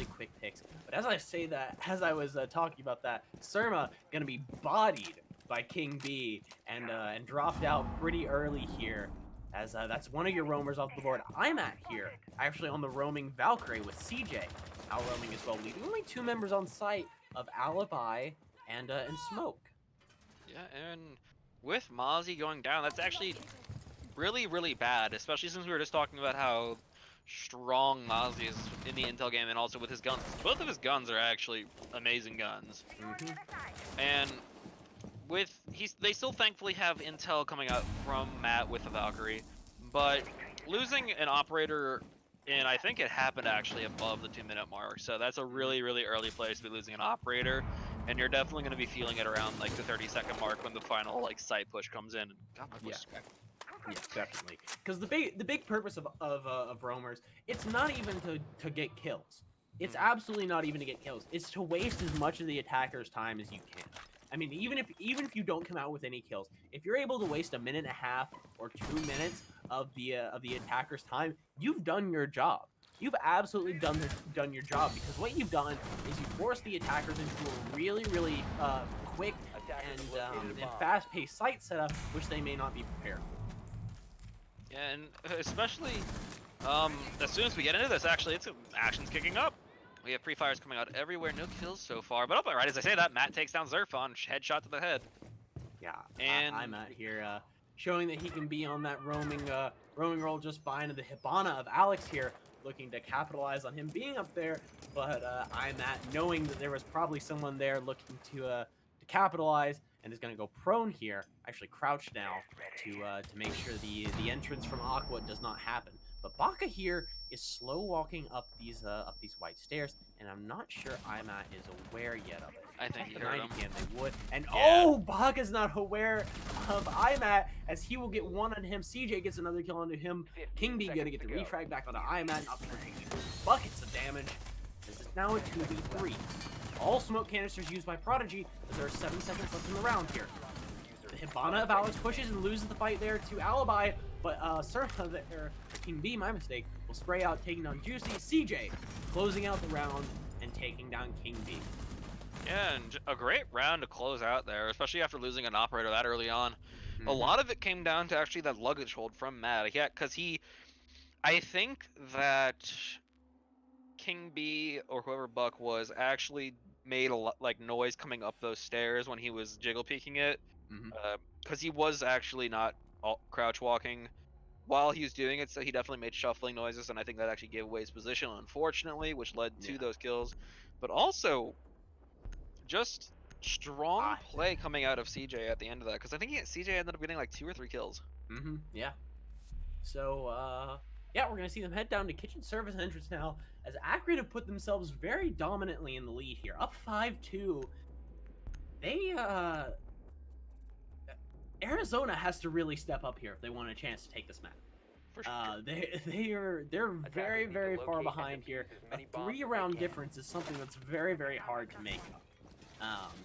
quick picks. But as I was talking about that, Surma gonna be bodied by King B and dropped out pretty early here, as that's one of your roamers off the board. I'm at here actually on the roaming Valkyrie with CJ out roaming as well, leaving only 2 members on site of Alibi and Smoke. Yeah, and with Mozzie going down, that's actually really, really bad, especially since we were just talking about how strong Mozzie is in the intel game and also with his guns. Both of his guns are actually amazing guns. And they still thankfully have intel coming out from Matt with the Valkyrie, but losing an operator, and I think it happened actually above the 2-minute mark, so that's a really, really early place to be losing an operator, and you're definitely going to be feeling it around like the 30-second mark when the final like site push comes in. God, my voice is cracking. Yeah, definitely. Because the big purpose of roamers, it's not even to get kills. It's absolutely not even to get kills. It's to waste as much of the attacker's time as you can. I mean, even if you don't come out with any kills, if you're able to waste 1.5 minutes or 2 minutes of the attacker's time, you've done your job. You've absolutely done your job, because what you've done is you force the attackers into a really quick and fast-paced site setup, which they may not be prepared for. Yeah, and especially as soon as we get into this, actually, action's kicking up. We have pre-fires coming out everywhere, no kills so far. But right as I say that, Matt takes down Zerf on headshot to the head. Yeah, and I'm out here showing that he can be on that roaming role just fine. And the Hibana of Alex here looking to capitalize on him being up there, but I'm at knowing that there was probably someone there looking to capitalize and is going to go prone here, actually crouch now to make sure the entrance from Aqua does not happen. But Baka here is slow walking up these white stairs, and I'm not sure Imat is aware yet of it. I think The he heard 90 him. cam they would, and Yeah. oh, Baka's not aware of Imat as he will get one on him. CJ gets another kill onto him. King B gonna get the refrag back onto Imat, not pushing buckets of damage. This is now a 2v3. All smoke canisters used by Prodigy, as there are 7 seconds left in the round here. The Hibana of Alex pushes and loses the fight there to Alibi, but Surfa there, King B, my mistake, will spray out, taking down Juicy. CJ closing out the round and taking down King B. Yeah, and a great round to close out there, especially after losing an operator that early on. A lot of it came down to actually that luggage hold from Matt. Yeah, because I think that King B or whoever Buck was actually made a lot like noise coming up those stairs when he was jiggle peeking it, because he was actually not crouch walking while he was doing it, so he definitely made shuffling noises, and I think that actually gave away his position, unfortunately, which led to those kills. But also, just strong play coming out of CJ at the end of that, because I think CJ ended up getting like 2 or 3 kills. Yeah. So, yeah, we're going to see them head down to kitchen service entrance now, as Acrid have put themselves very dominantly in the lead here. Up 5-2. They, Arizona has to really step up here if they want a chance to take this map. For sure. They're very, very far behind here. A 3-round difference is something that's very, very hard to make up.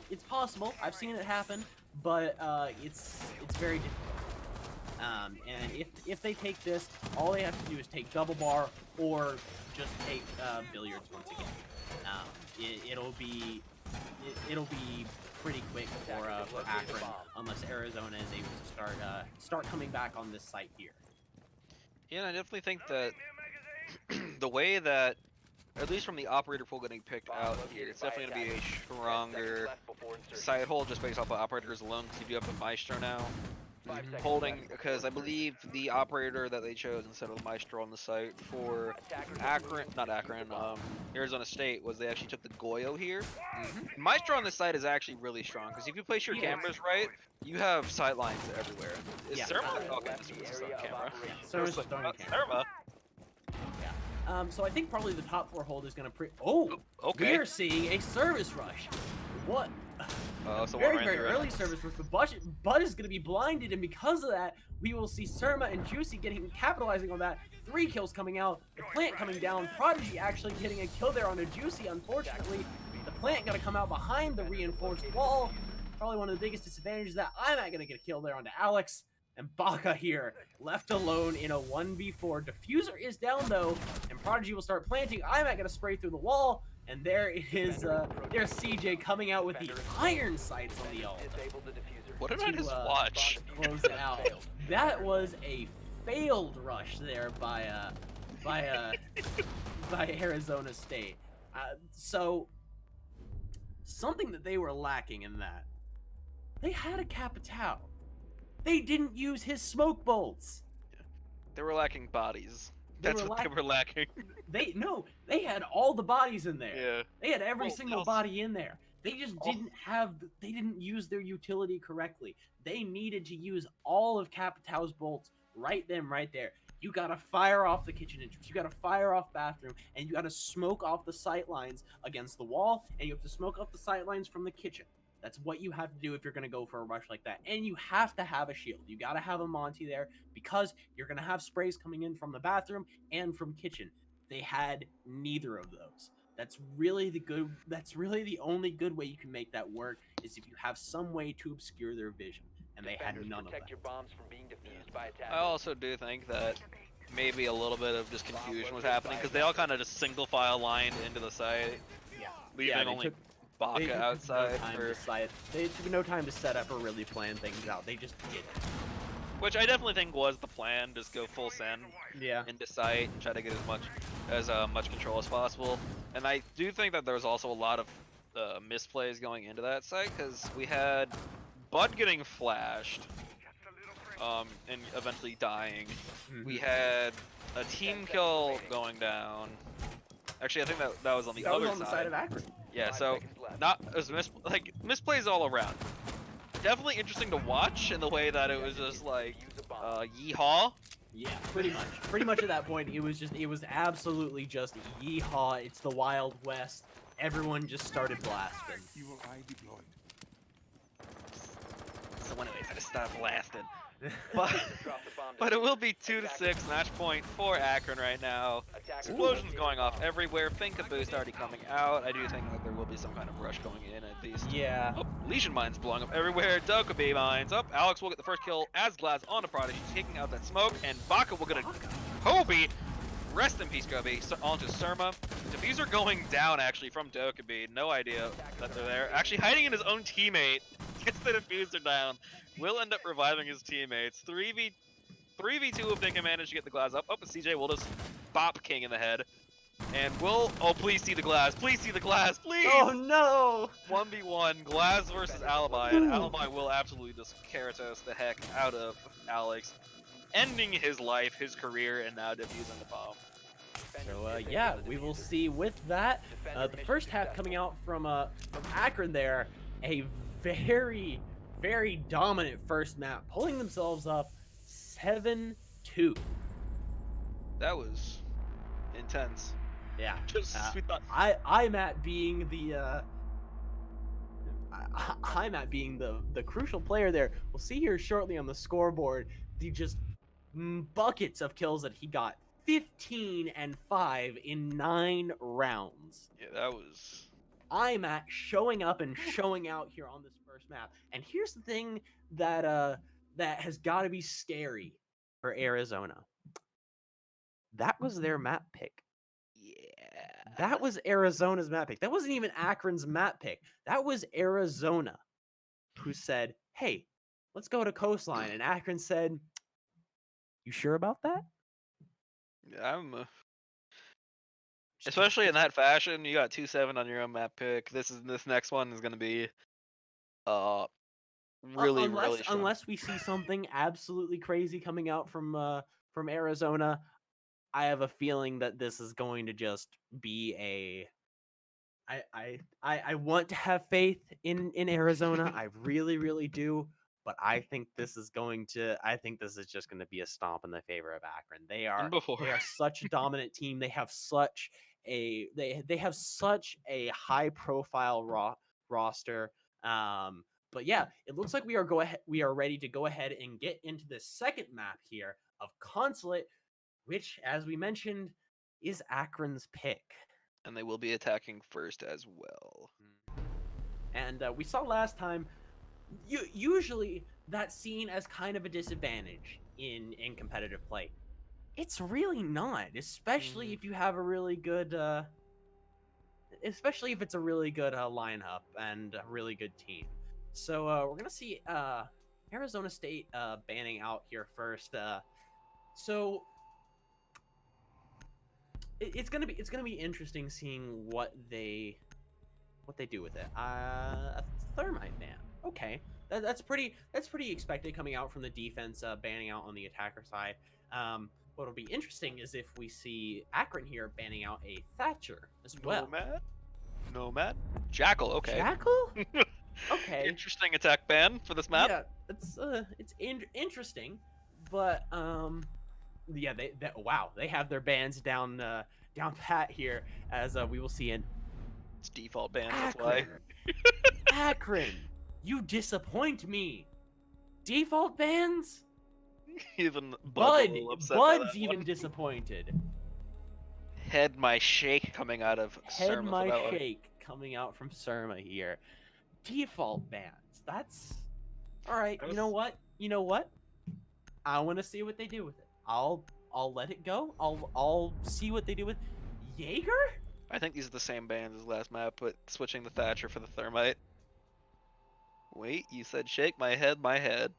It's possible. I've seen it happen, but it's very difficult. And if they take this, all they have to do is take double bar or just take billiards once again. It'll be pretty quick for Akron unless Arizona is able to start coming back on this site here. Yeah, and I definitely think that the way that, at least from the operator pool getting picked out here, it's definitely going to be a stronger side hold just based off of operators alone, because you do have the Maestro now. Holding, because I believe the operator that they chose instead of the Maestro on the site for Arizona State was they actually took the Goyo here. Maestro on this site is actually really strong, because if you place your cameras right, you have sight lines everywhere. Is Surma? Okay, this is on camera. Surma's just on camera. So I think probably the top 4 hold is going to okay. We are seeing a service rush. What? So very, very early service rush, but Bud is going to be blinded, and because of that, we will see Surma and Juicy capitalizing on that. 3 kills coming out, the plant coming down, Prodigy actually getting a kill there on a Juicy. Unfortunately, the plant going to come out behind the reinforced wall. Probably one of the biggest disadvantages that I'm not going to get a kill there onto Alex. And Baka here, left alone in a 1v4. Diffuser is down though, and Prodigy will start planting. I'm not gonna spray through the wall, and there is there's CJ coming out with the iron sights on the ult. What did I just watch? Close it out. That was a failed rush there by Arizona State. So something that they were lacking in that, they had a Capitao. They didn't use his smoke bolts. They were lacking bodies. That's what they were lacking. They had all the bodies in there. Yeah. They had every single body in there. They just they didn't use their utility correctly. They needed to use all of Capitao's bolts right there. You gotta fire off the kitchen entrance. You gotta fire off bathroom, and you gotta smoke off the sight lines against the wall, and you have to smoke off the sight lines from the kitchen. That's what you have to do if you're going to go for a rush like that. And you have to have a shield. You got to have a Monty there, because you're going to have sprays coming in from the bathroom and from kitchen. They had neither of those. That's really the only good way you can make that work, is if you have some way to obscure their vision. And they had none of that. I also do think that maybe a little bit of just confusion was happening, because they all kind of just single file lined into the site. Yeah. Leaving only Baka took outside no time for... they took no time to set up or really plan things out. They just did it. Which I definitely think was the plan, just go full send Yeah. into sight and try to get as much control as possible. And I do think that there was also a lot of misplays going into that site, because we had Bud getting flashed, and eventually dying. We had a team kill going down. Actually, I think that was on the That other was on the side of Akron. Yeah, 5 so seconds left. not as misplays all around. Definitely interesting to watch in the way that it was just like Use a bomb. yeehaw. Yeah, pretty much. Pretty much at that point, it was absolutely just yeehaw. It's the Wild West. Everyone just started blasting. deployed. So anyways, I just started blasting. But Drop the bomb. but it will be 2-6 match point for Akron right now. Explosions going off everywhere. Finka boost already coming out. I do think that there will be some kind of rush going in at least. Yeah. Oh, Legion mines blowing up everywhere. Dokkaebi mines up. Alex will get the first kill as Glaz on a Prodigy, taking out that smoke, and Baka will get a Kobe. Rest in peace, Kobe. So onto Surma. Diffuser going down actually from Dokkaebi. No idea that they're there. Actually hiding in his own teammate. Gets the diffuser down. Will end up reviving his teammates. 3v2 if they can manage to get the Glaz up. Up, CJ will just bop King in the head. And will, oh please see the Glaz. Please see the Glaz. Please! Oh no! 1v1, Glaz versus Alibi, and Alibi will absolutely just Karatos the heck out of Alex, ending his life, his career, and now defusing the bomb. So yeah, we will see with that. The first half coming out from Akron there, a very, very dominant first map, pulling themselves up 7-2. That was intense. Yeah. Just we thought, I'm at being the I'm at being the crucial player there. We'll see here shortly on the scoreboard the just buckets of kills that he got. 15 and 5 in 9 rounds. yeah, that was. I'm at showing up and showing out here on this first map. And here's the thing that that has got to be scary for Arizona. That was their map pick. Yeah. That was Arizona's map pick. That wasn't even Akron's map pick. That was Arizona who said, "Hey, let's go to Coastline." And Akron said, "You sure about that?" I'm. Especially in that fashion, you got 2-7 on your own map pick. This next one is gonna be, really strong. Unless we see something absolutely crazy coming out from Arizona, I have a feeling that this is going to just be a. I want to have faith in Arizona. I really, really do. But I think this is just going to be a stomp in the favor of Akron. They are such a dominant team. They have such a high profile roster. But yeah, it looks like we are ready to go ahead and get into the second map here of Consulate, which, as we mentioned, is Akron's pick. And they will be attacking first as well. And we saw last time, usually that's seen as kind of a disadvantage in competitive play. It's really not, especially if you have a really good, especially if it's a really good lineup and a really good team. So we're gonna see Arizona State banning out here first. So it's gonna be interesting seeing what they do with it. A thermite ban. Okay, that's pretty expected coming out from the defense, banning out on the attacker side. What'll be interesting is if we see Akron here banning out a Thatcher as well. Nomad, Jackal. Okay. Jackal. Okay. Interesting attack ban for this map. Yeah, it's interesting, but yeah, wow, they have their bans down pat here, as we will see in It's default ban. That's why. Akron, you disappoint me. Default bans. Even Bud's Bud's even disappointed. Head my shake coming out of Head Surma my Fabella. shake coming out from Surma here. Default bans. That's all right. You know what? I want to see what they do with it. I'll let it go. I'll see what they do with Jaeger. I think these are the same bands as last map, but switching the Thatcher for the Thermite. Wait, you said shake my head, my head.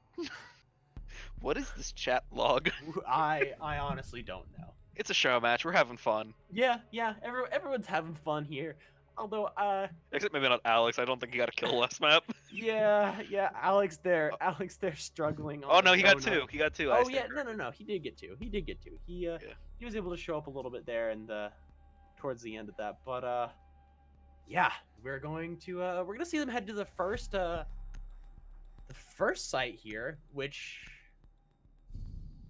What is this chat log? I honestly don't know. It's a show match. We're having fun. Yeah, everyone's having fun here. Although, Except maybe not Alex. I don't think he got a kill last map. yeah, Alex there struggling on Oh the no, he got donut. two. He got two. Oh I yeah, stand no, he did get two. He Yeah. he was able to show up a little bit there and towards the end of that. But yeah, we're gonna see them head to the first site here, which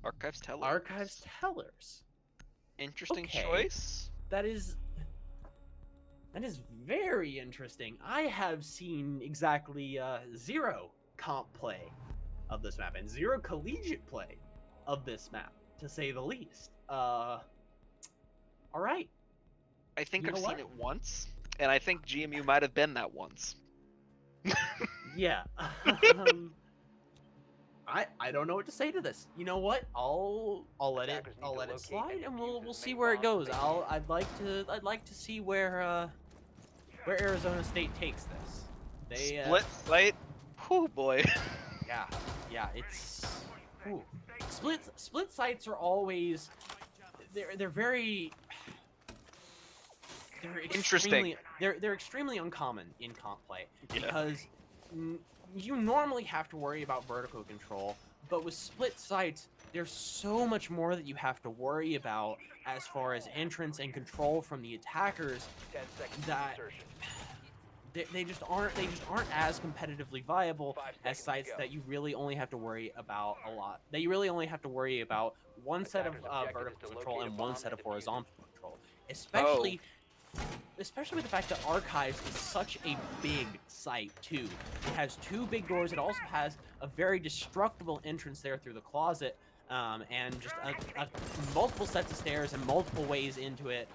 Archives Tellers. Archives Tellers. Interesting Okay. choice. That is very interesting. I have seen exactly 0 comp play of this map and 0 collegiate play of this map, to say the least. All right. I think You I've know seen what? it once, and I think GMU might have been that once. Yeah. I don't know what to say to this. You know what? I'll let it Attackers need to locate slide, and and defuse we'll as see many where it bombs goes. as they I'd like to see where Arizona State takes this. They Split site. Whew, boy. yeah, it's ooh. Split sites are always they're very they're Interesting. they're extremely uncommon in comp play Yeah. because you normally have to worry about vertical control, but with split sites there's so much more that you have to worry about as far as entrance and control from the attackers 10 seconds that to insertion. they just aren't as competitively viable 5 as seconds to sites go. that you really only have to worry about a lot. That you really only have to worry about one set of Attacker's objective is vertical to control locate a and one bomb set of and defuse it. horizontal control. Especially with the fact that Archives is such a big site too. It has 2 big doors. It also has a very destructible entrance there through the closet, and just a multiple sets of stairs and multiple ways into it.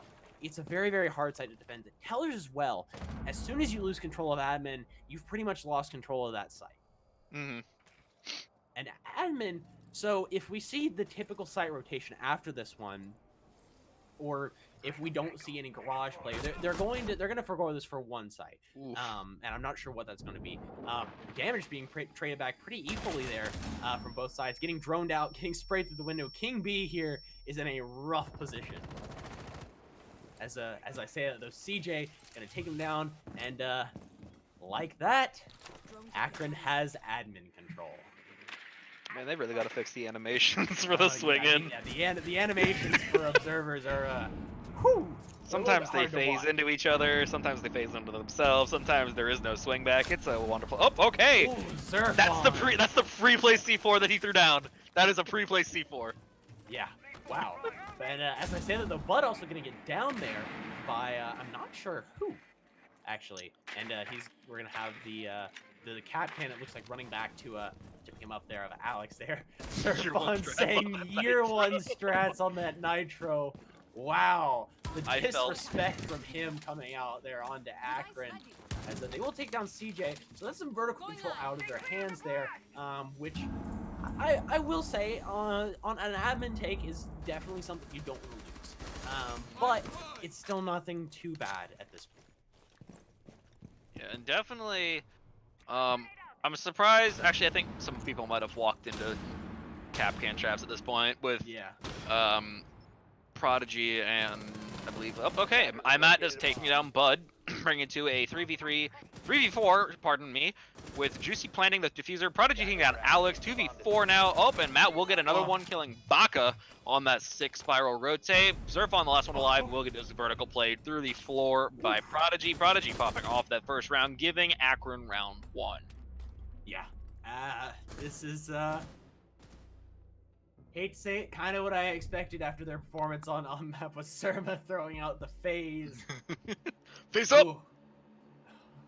It's a very, very hard site to defend. Tellers as well. As soon as you lose control of admin, you've pretty much lost control of that site. Mm-hmm. And admin, so if we see the typical site rotation after this one, or if we don't see any garage play, they're gonna forgo this for one site. Oof. And I'm not sure what that's going to be. Damage being traded back pretty equally there from both sides. Getting droned out, getting sprayed through the window. King B here is in a rough position. As I say that, though, CJ gonna take him down, and like that, Akron has admin control. Man, they really got to fix the animations for the swing in. The animations for observers are whew, Sometimes a they little bit hard to phase watch. into each other. Sometimes they phase into themselves. Sometimes there is no swing back. It's a wonderful. Oh, okay. Ooh, Zerf That's the bomb. That's the pre-play C4 that he threw down. That is a pre-play C4. Yeah. Wow. And as I say that, the Bud also gonna get down there by I'm not sure who, actually. And we're gonna have the cat pan. It looks like running back to pick him up there of Alex there. Year one Surfon strats saying on that year Nitro. 1 strats on that Nitro. Wow. The I felt- disrespect from him coming out there onto Akron. As they will take down CJ. So that's some vertical control out of their hands there, which I will say on an admin take is definitely something you don't want to lose. But it's still nothing too bad at this point. Yeah, and definitely, I'm surprised. Actually, I think some people might have walked into Capcan traps at this point with Yeah. Prodigy and I believe. Oh, okay, I'm at just taking down Bud, bringing it to a 3v4, pardon me, with Juicy planting the diffuser. Prodigy taking down Alex, 2v4 now. Oh, and Matt will get another one, killing Baka on that 6 spiral rotate. Zerfon, the last one alive, will get his vertical played through the floor by Prodigy. Prodigy popping off that first round, giving Akron round 1. Yeah. This is hate to say it, kind of what I expected after their performance on map with Surma throwing out the phase. Face up! Ooh.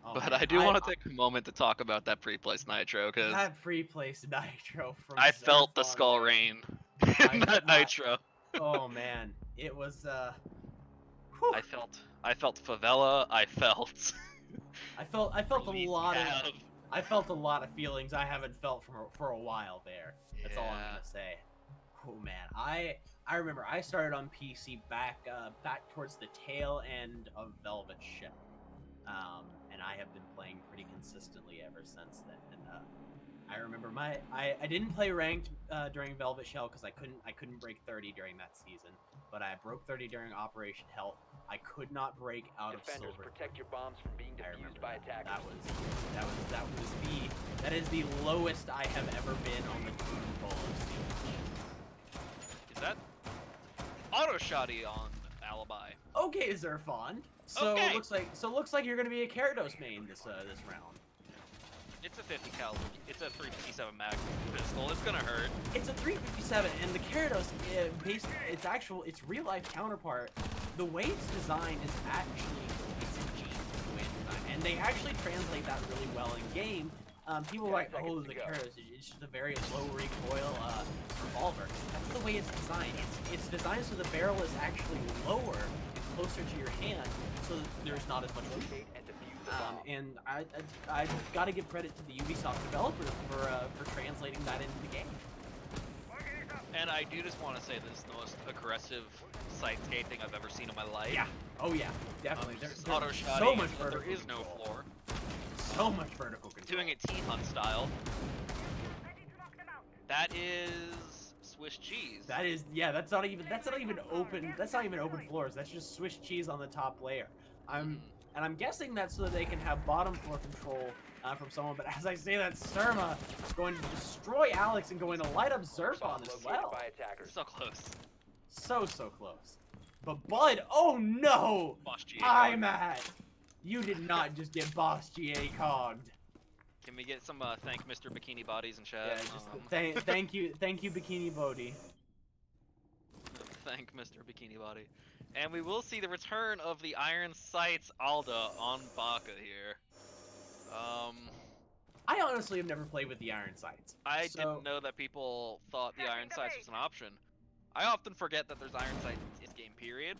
Oh, But man, I do want to take a moment to talk about that pre-place Nitro, because that pre-place Nitro from I felt the Zerfon skull there. rain I- in that Nitro. Oh man, it was whew. I felt favela. I felt I felt a release lot have. of I felt a lot of feelings I haven't felt for a while there. That's all I'm Yeah. gonna say. Oh man, I remember I started on PC back towards the tail end of Velvet Shell, and I have been playing pretty consistently ever since then. And I remember I didn't play ranked during Velvet Shell because I couldn't break 30 during that season, but I broke 30 during Operation Health. I could not break out of Defenders, Silver. protect your bombs from being I defused remember by that. attackers. That is the lowest I have ever been on the totem pole of Siege. Is that auto shotty on Alibi? Okay, Zerfond. So Okay. looks like you're gonna be a Gyarados main this round. It's a 50 caliber. It's a 357 mag pistol. It's gonna hurt. It's a 357, and the Gyarados, its real life counterpart. The way it's designed is actually it's ingenious the way it's designed, and they actually translate that really well in game. People are like, oh, the Gyarados is just a very low recoil revolver. That's the way it's designed. It's designed so the barrel is actually lower and closer to your hand, so that there's not as much weight. Locate and defuse the bomb. And I got to give credit to the Ubisoft developers for translating that into the game. And I do just want to say this is the most aggressive side skating I've ever seen in my life. Yeah. Oh yeah. Definitely. There's auto shotty. so much There vertical is no control. floor. So much vertical control. Doing it T-Hunt style. That is Swiss cheese. That is, yeah. That's not even open. That's not even open floors. That's just Swiss cheese on the top layer. And I'm guessing that's so that they can have bottom floor control from someone. But as I say that, Surma is going to destroy Alex and going to light up Zerfon as Located well. by attackers. So close. So close. But Bud, oh no! Boss GA. I'm at. You did not just get Boss GA cogged. Can we get some thank Mr. Bikini Bodies in chat? Yeah, just thank you, Bikini Bodhi. Thank Mr. Bikini Body. And we will see the return of the Iron Sights Alda on Baka here. I honestly have never played with the Iron Sights. I so- didn't know that people thought the Iron Sights was an option. I often forget that there's Iron Sights in this game, period.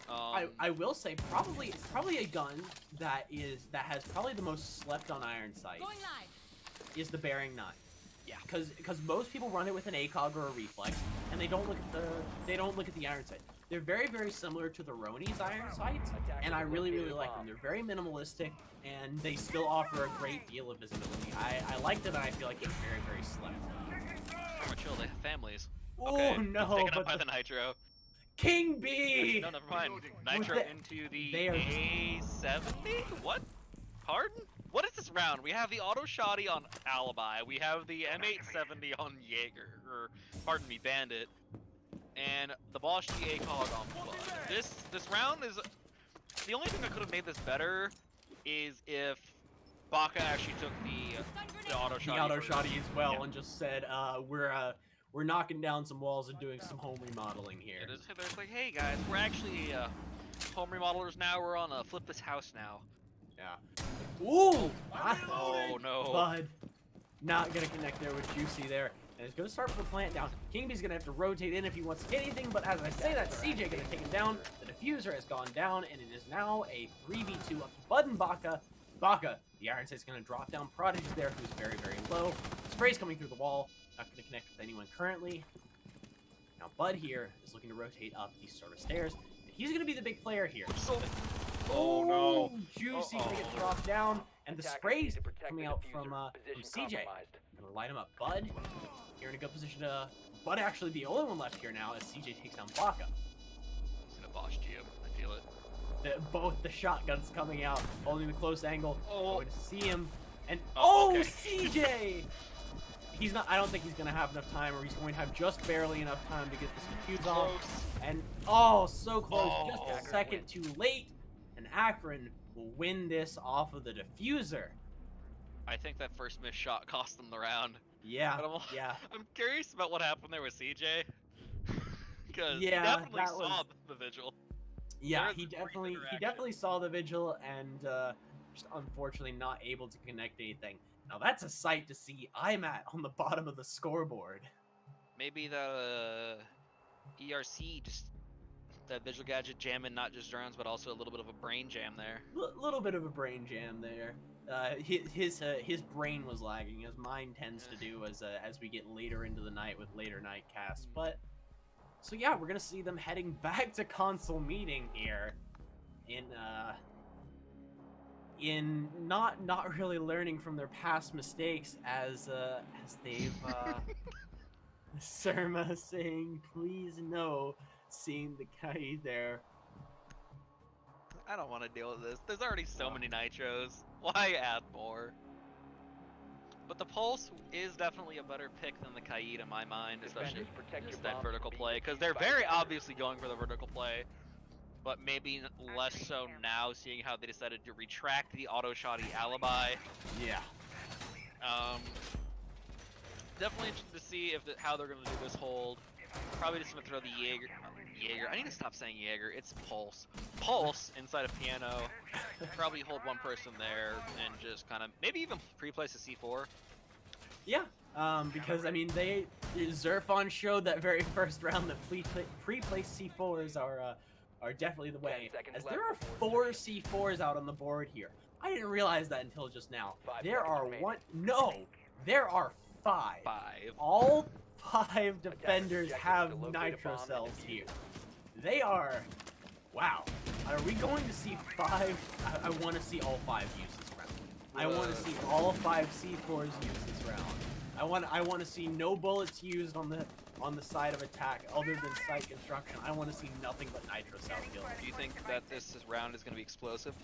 I will say probably a gun that has probably the most slept on Iron Sight Going live. is the Bearing 9. Yeah. Because most people run it with an ACOG or a reflex, and they don't look at the Iron Sight. They're very similar to the Roni's Iron Sights, and I really like them. They're very minimalistic, and they still offer a great deal of visibility. I like them, and I feel like they're very slept. Summer chill, they have families. Oh Okay, no! taken up But by the Nitro. King B. No, never mind. Nitro the- into the they are just- A70? What? Pardon? What is this round? We have the auto shotty on Alibi. We have the M870 on Jaeger, or pardon me, Bandit, and the Bosch GA cog on Bud. This round is the only thing that could have made this better is if Baka actually took the auto shotty. The auto first. shotty as well, Yeah. and just said, we're knocking down some walls and doing some home remodeling here. Yeah, there's like, hey guys, we're actually home remodelers now. We're on Flip This House now. Yeah. Ooh! Oh no. Bud. Not gonna connect there with Juicy there. And it's gonna start with the plant down. King B's gonna have to rotate in if he wants to get anything, but as I say that, CJ gonna take him down. The diffuser has gone down, and it is now a 3v2 up to Bud and Baka. Baka, the Iron Sight's gonna drop down Prodigy there, who's very low. Spray's coming through the wall. Not gonna connect with anyone currently. Now Bud here is looking to rotate up these sort of stairs. And he's gonna be the big player here. Oh no. Juicy gonna get dropped down, and the Attackers spray's need to protect coming the out diffuser. from Position CJ. compromised. Gonna light him up. Bud, you're in a good position to. Bud actually the only one left here now as CJ takes down Baka. He's gonna Bosch Geo. I feel it. Both the shotguns coming out, holding the close angle. Oh. Going to see him, and Oh, oh, okay. CJ! He's not. I don't think he's gonna have enough time, or he's going to have just barely enough time to get this defuse off. Close. And oh, so close! Oh. Just a second too late, and Akron will win this off of the diffuser. I think that first missed shot cost them the round. Yeah, But yeah. I'm curious about what happened there with CJ. Because Yeah, he definitely that saw was- the vigil. Yeah, There's he a brief definitely interaction. saw the vigil and just unfortunately not able to connect anything. Now that's a sight to see. I'm at on the bottom of the scoreboard. Maybe the ERC just that visual gadget jamming not just drones but also a little bit of a brain jam there. Little bit of a brain jam there. His brain was lagging, as mine tends to do as we get later into the night with later night casts. But So yeah, we're gonna see them heading back to console meeting here, in not really learning from their past mistakes as they've Surma saying please no, seeing the guy there. I don't want to deal with this. There's already so many nitros. Why add more? But the Pulse is definitely a better pick than the Kaid in my mind, especially Defenders, protect just your that bombs vertical from being play, because defused they're by very attackers. obviously going for the vertical play. But maybe less so now, seeing how they decided to retract the auto-shotty alibi. Yeah. Definitely interested to see if how they're going to do this hold. Probably just going to throw the Jaeger. I need to stop saying Jaeger. It's Pulse. Pulse inside of Piano. Probably hold one person there and just kind of maybe even pre-place a C4. Yeah, because I mean, Zerfon showed that very first round that pre-placed C4s are definitely the way. 10 seconds As left there are before 4 insertion. C4s out on the board here. I didn't realize that until just now. 5 There seconds are remaining. there are 5. 5. All 5 defenders objective have is to locate a nitro bomb and cells defuse here. it. They are, wow. Are we going to see 5? I want to see all 5 use this round. I want to see all 5 C4s use this round. I want to see no bullets used on the side of attack other than site construction. I want to see nothing but nitro cell kills. Do you think that this round is going to be explosive?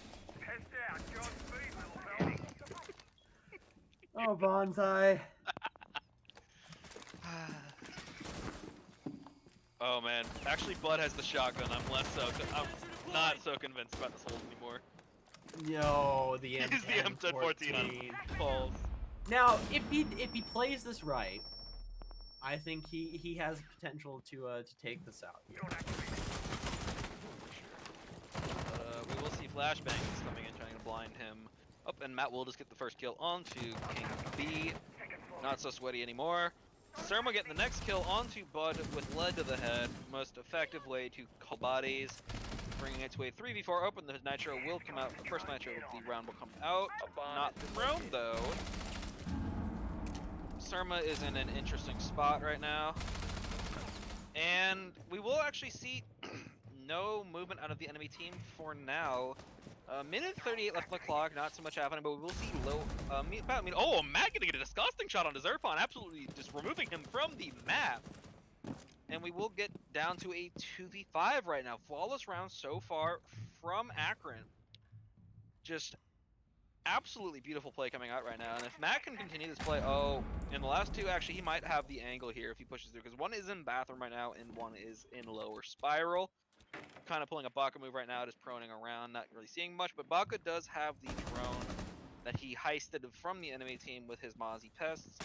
Oh, Bonsai. Oh man, actually Bud has the shotgun. I'm not so convinced about this hold anymore. Yo, the He's the M1014 on M1014. Pulse. Now, if he plays this right, I think he has potential to take this out. We will see flashbangs coming in, trying to blind him. Up, and Matt will just get the first kill onto King B. Not so sweaty anymore. Surma getting the next kill onto Bud with lead to the head. Most effective way to call bodies. Bringing it to a 3v4 open. The nitro will come out. The first nitro of the round will come out. Not thrown though. Surma is in an interesting spot right now. And we will actually see no movement out of the enemy team for now. Minute 38 left on the clock, not so much happening, but we will see low. Oh, Matt gonna get a disgusting shot on Zerfon, absolutely just removing him from the map. And we will get down to a 2v5 right now. Flawless round so far from Akron. Just absolutely beautiful play coming out right now. And if Matt can continue this play, in the last 2, actually, he might have the angle here if he pushes through, because one is in bathroom right now and one is in lower spiral. Kind of pulling a Baka move right now, just proning around, not really seeing much, but Baka does have the drone that he heisted from the enemy team with his Mozzie pests.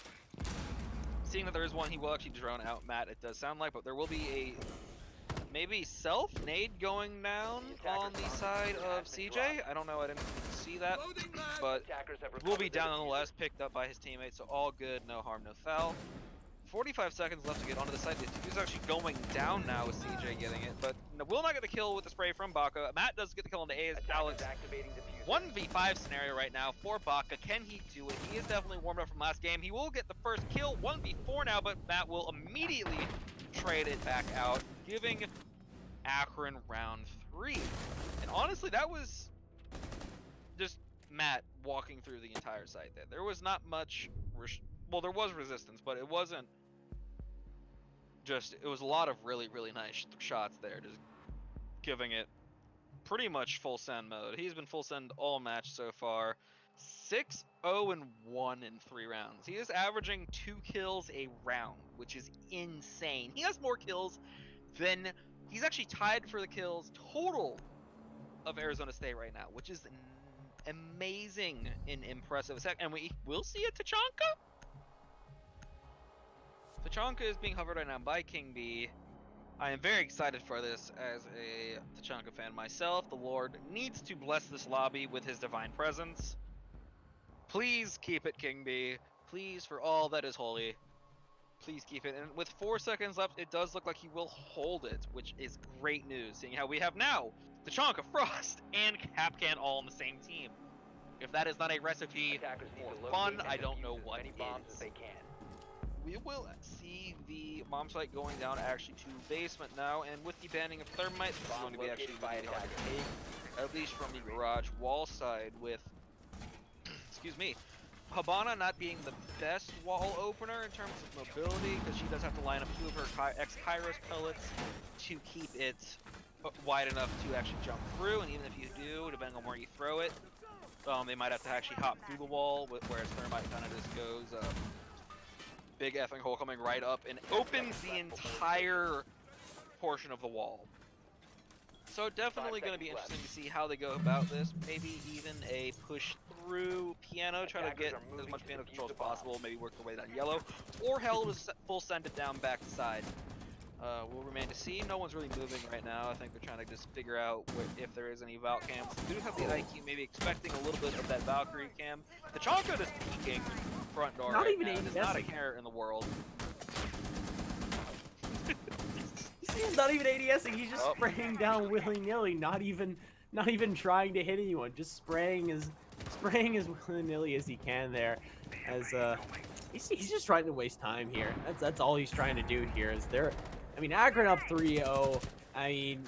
Seeing that there is one, he will actually drone out Matt, it does sound like, but there will be a maybe self-nade going down on the side of CJ. I don't know, I didn't see that, but will be down nonetheless, picked up by his teammates, so all good, no harm, no foul. 45 seconds left to get onto the site. He's actually going down now with CJ getting it, but will not get the kill with the spray from Baka. Matt does get the kill on the Alex. 1v5 scenario right now for Baka. Can he do it? He is definitely warmed up from last game. He will get the first kill, 1v4 now, but Matt will immediately trade it back out, giving Akron round 3. And honestly, that was just Matt walking through the entire site there. There was not much, well, there was resistance, but it wasn't it was a lot of really, really nice shots there, just giving it pretty much full send mode. He's been full send all match so far. 6-0-1 in 3 rounds. He is averaging 2 kills a round, which is insane. He has more kills than, he's actually tied for the kills total of Arizona State right now, which is amazing and impressive. And we will see a Tachanka? Tachanka is being hovered right now by King B. I am very excited for this as a Tachanka fan myself. The Lord needs to bless this lobby with his divine presence. Please keep it, King B. Please, for all that is holy. Please keep it. And with 4 seconds left, it does look like he will hold it, which is great news, seeing how we have now Tachanka, Frost, and Capcan all on the same team. If that is not a recipe for fun, I don't know what is. We will see the bomb site going down actually to basement now, and with the banning of thermite, this is Bomb going to be actually located by really hard to attacker. take, at least from the garage wall side with, excuse me, Habana not being the best wall opener in terms of mobility, because she does have to line up 2 of her ex-Kairos pellets to keep it wide enough to actually jump through, and even if you do, depending on where you throw it, they might have to actually hop through the wall, whereas thermite kind of just goes big effing hole coming right up and opens the entire portion of the wall. So definitely going to be interesting to see how they go about this. Maybe even a push through piano, try to get as much piano control as possible, maybe work their way down yellow, or hell, just full send it down back side. Will remain to see. No one's really moving right now. I think they're trying to just figure out if there is any Val cams. They do have the IQ, maybe expecting a little bit of that Valkyrie cam. The Chonka is peeking front door. Not right even now. ADS. There's not a care in the world. You see him not even ADSing. He's just spraying down willy-nilly, not even trying to hit anyone, just spraying as willy-nilly as he can there. As he's just trying to waste time here. That's all he's trying to do here. I mean, Akron up 3-0. I mean,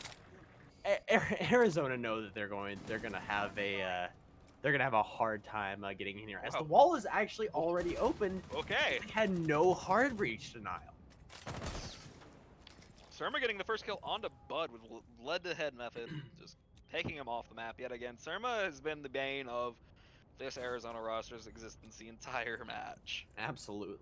Arizona know that they're gonna have a hard time getting in here, as the wall is actually already open. Okay. They had no hard breach denial. Surma getting the first kill onto Bud with lead-to-head method, just taking him off the map yet again. Surma has been the bane of this Arizona roster's existence the entire match. Absolutely.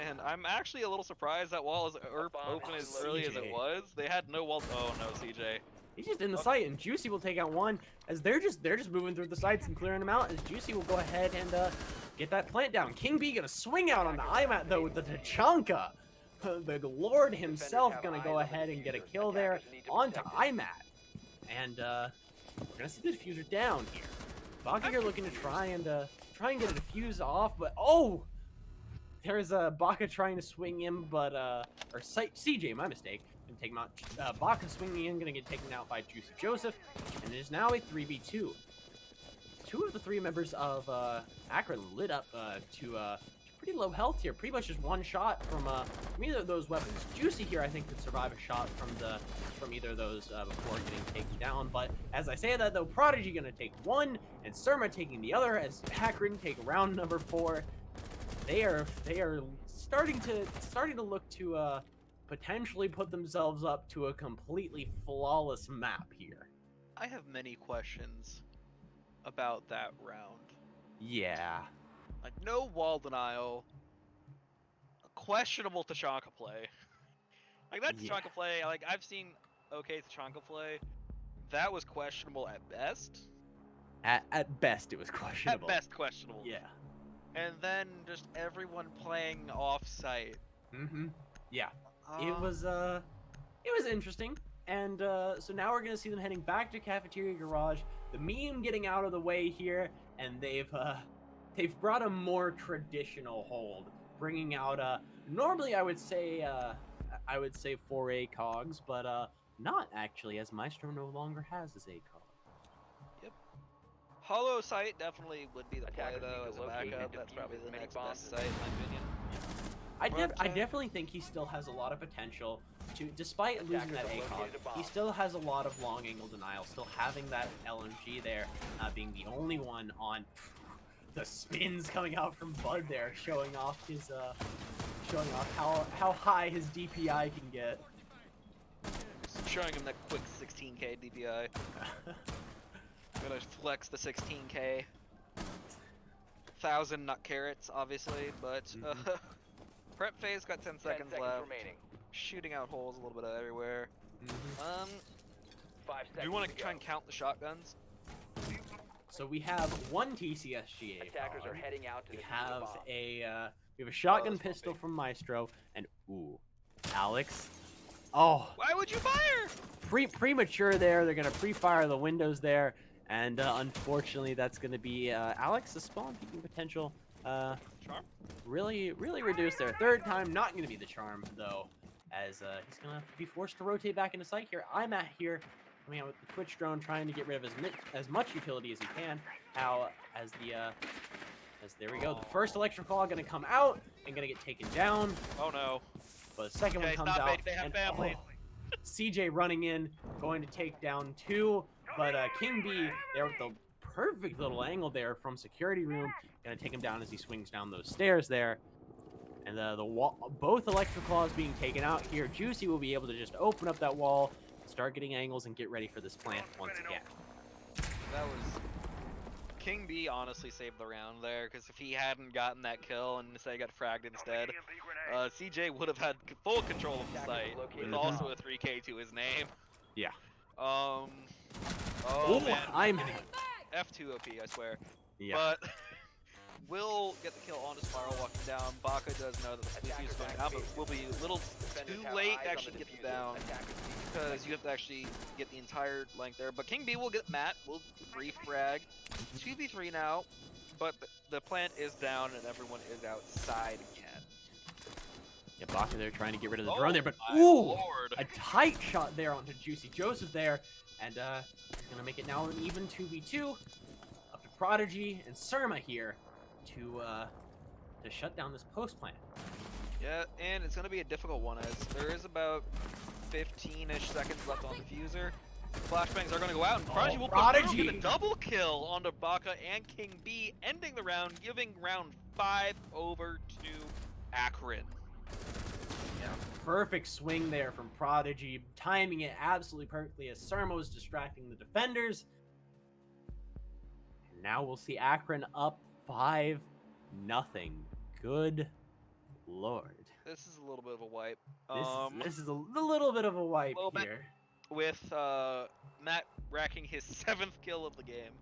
And I'm actually a little surprised that wall is open as early as it was. They had no wall. Oh no, CJ. He's just in the site, and Juicy will take out one, as they're just moving through the sites and clearing them out, as Juicy will go ahead and get that plant down. King B gonna swing out on the IMAT though with the Tachanka. The Lord himself gonna go ahead and get a kill there onto IMAT. And we're gonna see the diffuser down here. Baka here looking to try and get a diffuse off, but oh! There's Baka trying to swing in, but or CJ, my mistake. Gonna take him out. Baka swinging in, gonna get taken out by Juicy Joseph, and it is now a 3v2. 2 of the 3 members of Akron lit up to pretty low health here. Pretty much just one shot from either of those weapons. Juicy here, I think, could survive a shot from either of those before getting taken down. But as I say that, though, Prodigy gonna take one, and Surma taking the other, as Akron take round number 4. They are starting to look to potentially put themselves up to a completely flawless map here. I have many questions about that round. Yeah. Like, no wall denial, questionable Tachanka play. Like, that Tachanka play, like, I've seen okay Tachanka play. That was questionable at best. At best, it was questionable. At best, questionable. Yeah. And then just everyone playing off-site. Mm-hmm. Yeah. It was interesting. And so now we're gonna see them heading back to Cafeteria Garage. The meme getting out of the way here, and they've brought a more traditional hold, bringing out normally I would say 4 ACOGs, but not actually, as Maestro no longer has his ACOG. Yep. Hollow site definitely would be the play though as a backup. That's probably the next best site in my opinion. I definitely think he still has a lot of potential to, despite losing that ACOG, he still has a lot of long angle denial, still having that LMG there, being the only one on the spins coming out from Bud there, showing off how high his DPI can get. Showing him that quick 16k DPI. Gonna flex the 16k. 1,000 nut carrots, obviously, but prep phase got 10 seconds left. Remaining. Shooting out holes a little bit everywhere. 5 seconds. Do you want to try and count the shotguns? So we have one TCSG Attackers ACOG. are heading out to We defuse have the bomb. we have a shotgun pistol from Maestro, and ooh, Alex. Oh, Why would you fire? premature there. They're gonna pre-fire the windows there, and unfortunately, that's gonna be Alex's spawn peeking potential. Charm? Really reduced there. Third time, not gonna be the charm though, as he's gonna be forced to rotate back into sight here. I'm at here. Coming out with the Twitch drone, trying to get rid of as much utility as he can. As there we go. The first electrical going to come out and going to get taken down. Oh no. but the second one Okay, comes stop out. it. They have and, families. CJ running in, going to take down 2, but King B there with the perfect little angle there from security room, gonna take him down as he swings down those stairs there. And the wall, both electric claws being taken out here. Juicy will be able to just open up that wall, start getting angles, and get ready for this plant once again. That was King B honestly saved the round there, because if he hadn't gotten that kill and say got fragged instead, CJ would have had full control of the site with also a 3K to his name. Yeah. Oh Oh, man, I'm F2 OP, I swear. yeah. But will get the kill on the spiral walking down. Baka does know that the defuse is going down, but will be a little too late to actually get the down, because you have to actually get the entire length there. But King B will get Matt, will refrag. 2v3 now, but the plant is down and everyone is outside again. Yeah, Baka there trying to get rid of the drone there, but my ooh, lord. a tight shot there onto Juicy Joseph there, and he's gonna make it now an even 2v2. Up to Prodigy and Surma here to shut down this post plant. Yeah, and it's gonna be a difficult one as there is about 15-ish seconds left on the diffuser. Flashbangs are gonna go out, and Prodigy will get a double kill onto Baka and King B, ending the round, giving round 5 over to Akron. Yeah, perfect swing there from Prodigy, timing it absolutely perfectly as Surma was distracting the defenders. And now we'll see Akron up 5-0. Good lord. This is a little bit of a wipe. This is a little bit of a wipe little bit. here. With Matt racking his 7th kill of the game.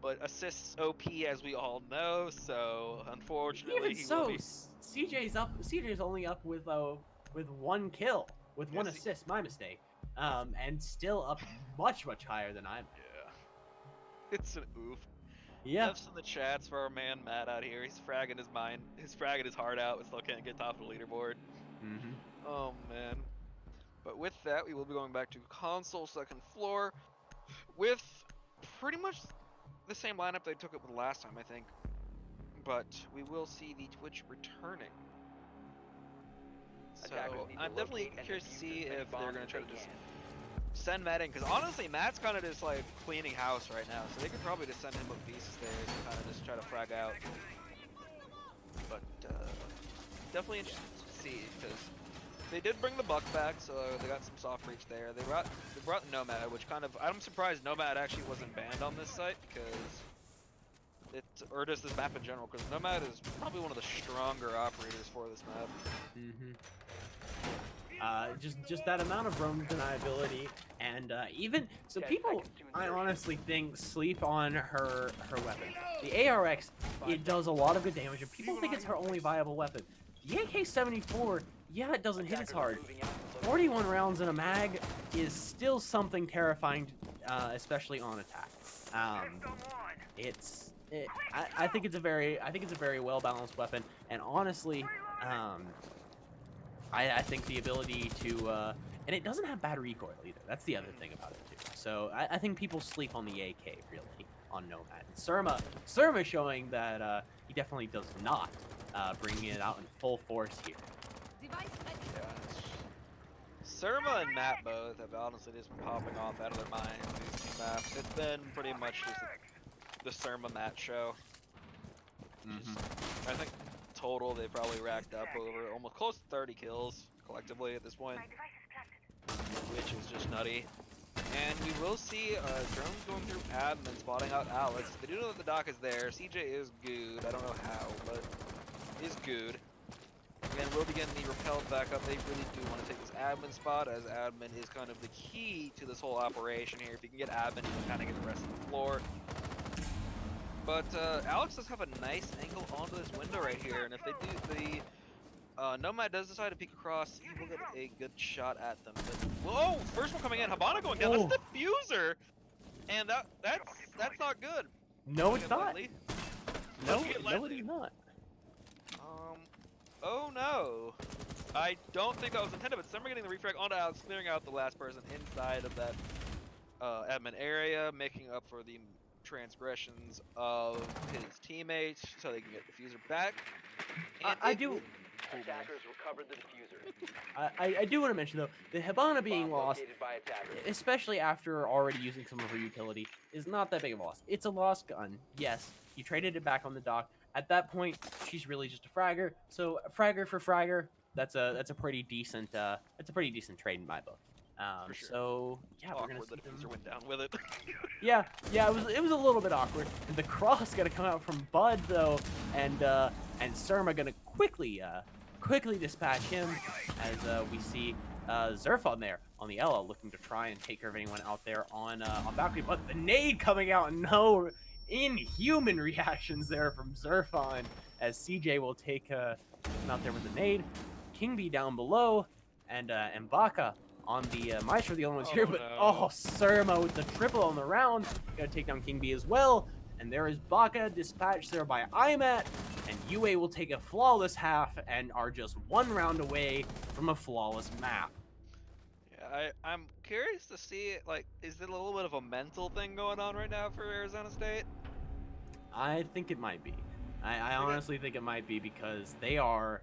But assists OP as we all know, so unfortunately Even so, CJ's only up with 1 kill, with 1 assist, my mistake. And still up much higher than I'm. Yeah. It's an oof. Yeah. F's in the chats for our man Matt out here. He's fragging his mind, he's fragging his heart out, but still can't get top of the leaderboard. Mm-hmm. Oh man. But with that, we will be going back to console second floor with pretty much the same lineup they took it with last time, I think. But we will see the Twitch returning. So I'm definitely curious to see if they're going to try to just send Matt in, because honestly, Matt's kind of just like cleaning house right now, so they could probably just send him up beast stairs and kind of just try to frag out. But definitely interested to see, because they did bring the Buck back, so they got some soft reach there. They brought Nomad, which kind of, I'm surprised Nomad actually wasn't banned on this site, because or just this map in general, because Nomad is probably one of the stronger operators for this map. Mm-hmm. Just that amount of roam deniability, and even so, people I honestly think sleep on her weapon. The ARX, it does a lot of good damage, and people think it's her only viable weapon. The AK-74, yeah, it doesn't hit as hard. 41 rounds in a mag is still something terrifying, especially on attack. I think it's a very well balanced weapon, and honestly, I think the ability to, and it doesn't have bad recoil either. That's the other thing about it too. So I think people sleep on the AK really on Nomad. And Surma showing that he definitely does not, bringing it out in full force here. Surma and Matt both have honestly just been popping off out of their minds these 2 maps. It's been pretty much just the Surma Matt show. I think total they probably racked up over almost close to 30 kills collectively at this point, which is just nutty. And we will see drones going through admin, spotting out Alex. They do know that the dock is there. CJ is good. I don't know how, but is good. And will begin the repelled back up. They really do want to take this admin spot, as admin is kind of the key to this whole operation here. If you can get admin, you can kind of get the rest of the floor. But Alex does have a nice angle onto this window right here, and if they do, the Nomad does decide to peek across, he will get a good shot at them. But, whoa! First one coming in, Habana going down. That's the diffuser, and that's not good. No, it's not. No, it is not. Oh no. I don't think that was intended, but Summer getting the refrag onto Alex, clearing out the last person inside of that admin area, making up for the transgressions of his teammates so they can get the diffuser back. And Attackers recovered the diffuser. I do want to mention though, the Hibana being Bomb lost, located by attackers. especially after already using some of her utility, is not that big of a loss. It's a lost gun. Yes, you traded it back on the dock. At that point, she's really just a fragger. So fragger for fragger, that's a pretty decent trade in my book. For sure. So yeah, we're gonna Awkward see that them. Diffuser went down with it. Yeah, it was a little bit awkward. And the cross gonna come out from Bud though, and Surma gonna quickly dispatch him as we see Zerfon there on the Ella looking to try and take care of anyone out there on Valkyrie, but the nade coming out, no inhuman reactions there from Zerfon as CJ will take him out there with the nade. King B down below, and Baka on the Maestro, the only ones here, but no. Surma with the triple on the round, gonna take down King B as well, and there is Baka dispatched there by IMAT, and UA will take a flawless half and are just one round away from a flawless map. Yeah, I'm curious to see, like, is it a little bit of a mental thing going on right now for Arizona State? I think it might be. I honestly think it might be because they're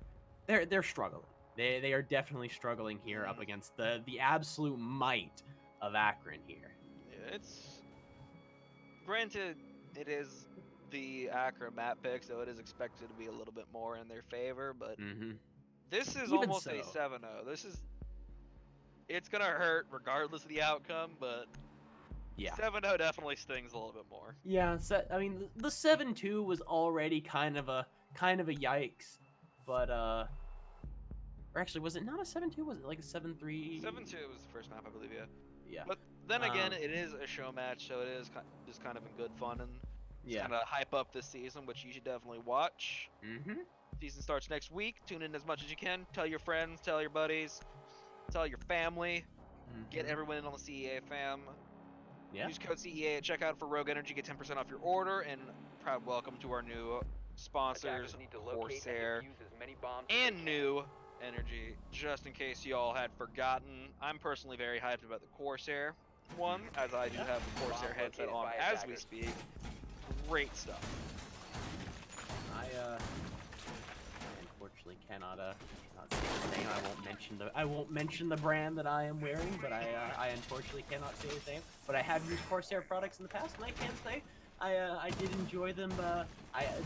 struggling. They are definitely struggling here up against the absolute might of Akron here. Yeah, it's granted it is the Akron map pick, so it is expected to be a little bit more in their favor, but this is Even almost a so. 7-0. It's gonna hurt regardless of the outcome, but Yeah. 7-0 definitely stings a little bit more. Yeah, I mean the 7-2 was already kind of a yikes, but or actually was it not a 7-2? Was it like a 7-3? 7-2 was the first map, I believe, yeah. Yeah. But then again, it is a show match, so it is just kind of in good fun and Yeah. kind of hype up this season, which you should definitely watch. Mhm. Season starts next week. Tune in as much as you can. Tell your friends, tell your buddies, tell your family. Get everyone in on the CEA fam. Yeah. Use code CEA at checkout for Rogue Energy. Get 10% off your order. And proud welcome to our new sponsors, Attackers need to locate CORSAIR, and defuse as many bombs as they and can. new Energy. Just in case y'all had forgotten, I'm personally very hyped about the CORSAIR one, as I do have the CORSAIR Bomb headset located on by as we attackers. speak. Great stuff. I unfortunately cannot say his name. I won't mention the brand that I am wearing, but I unfortunately cannot say his name. But I have used Corsair products in the past, and I can say I did enjoy them.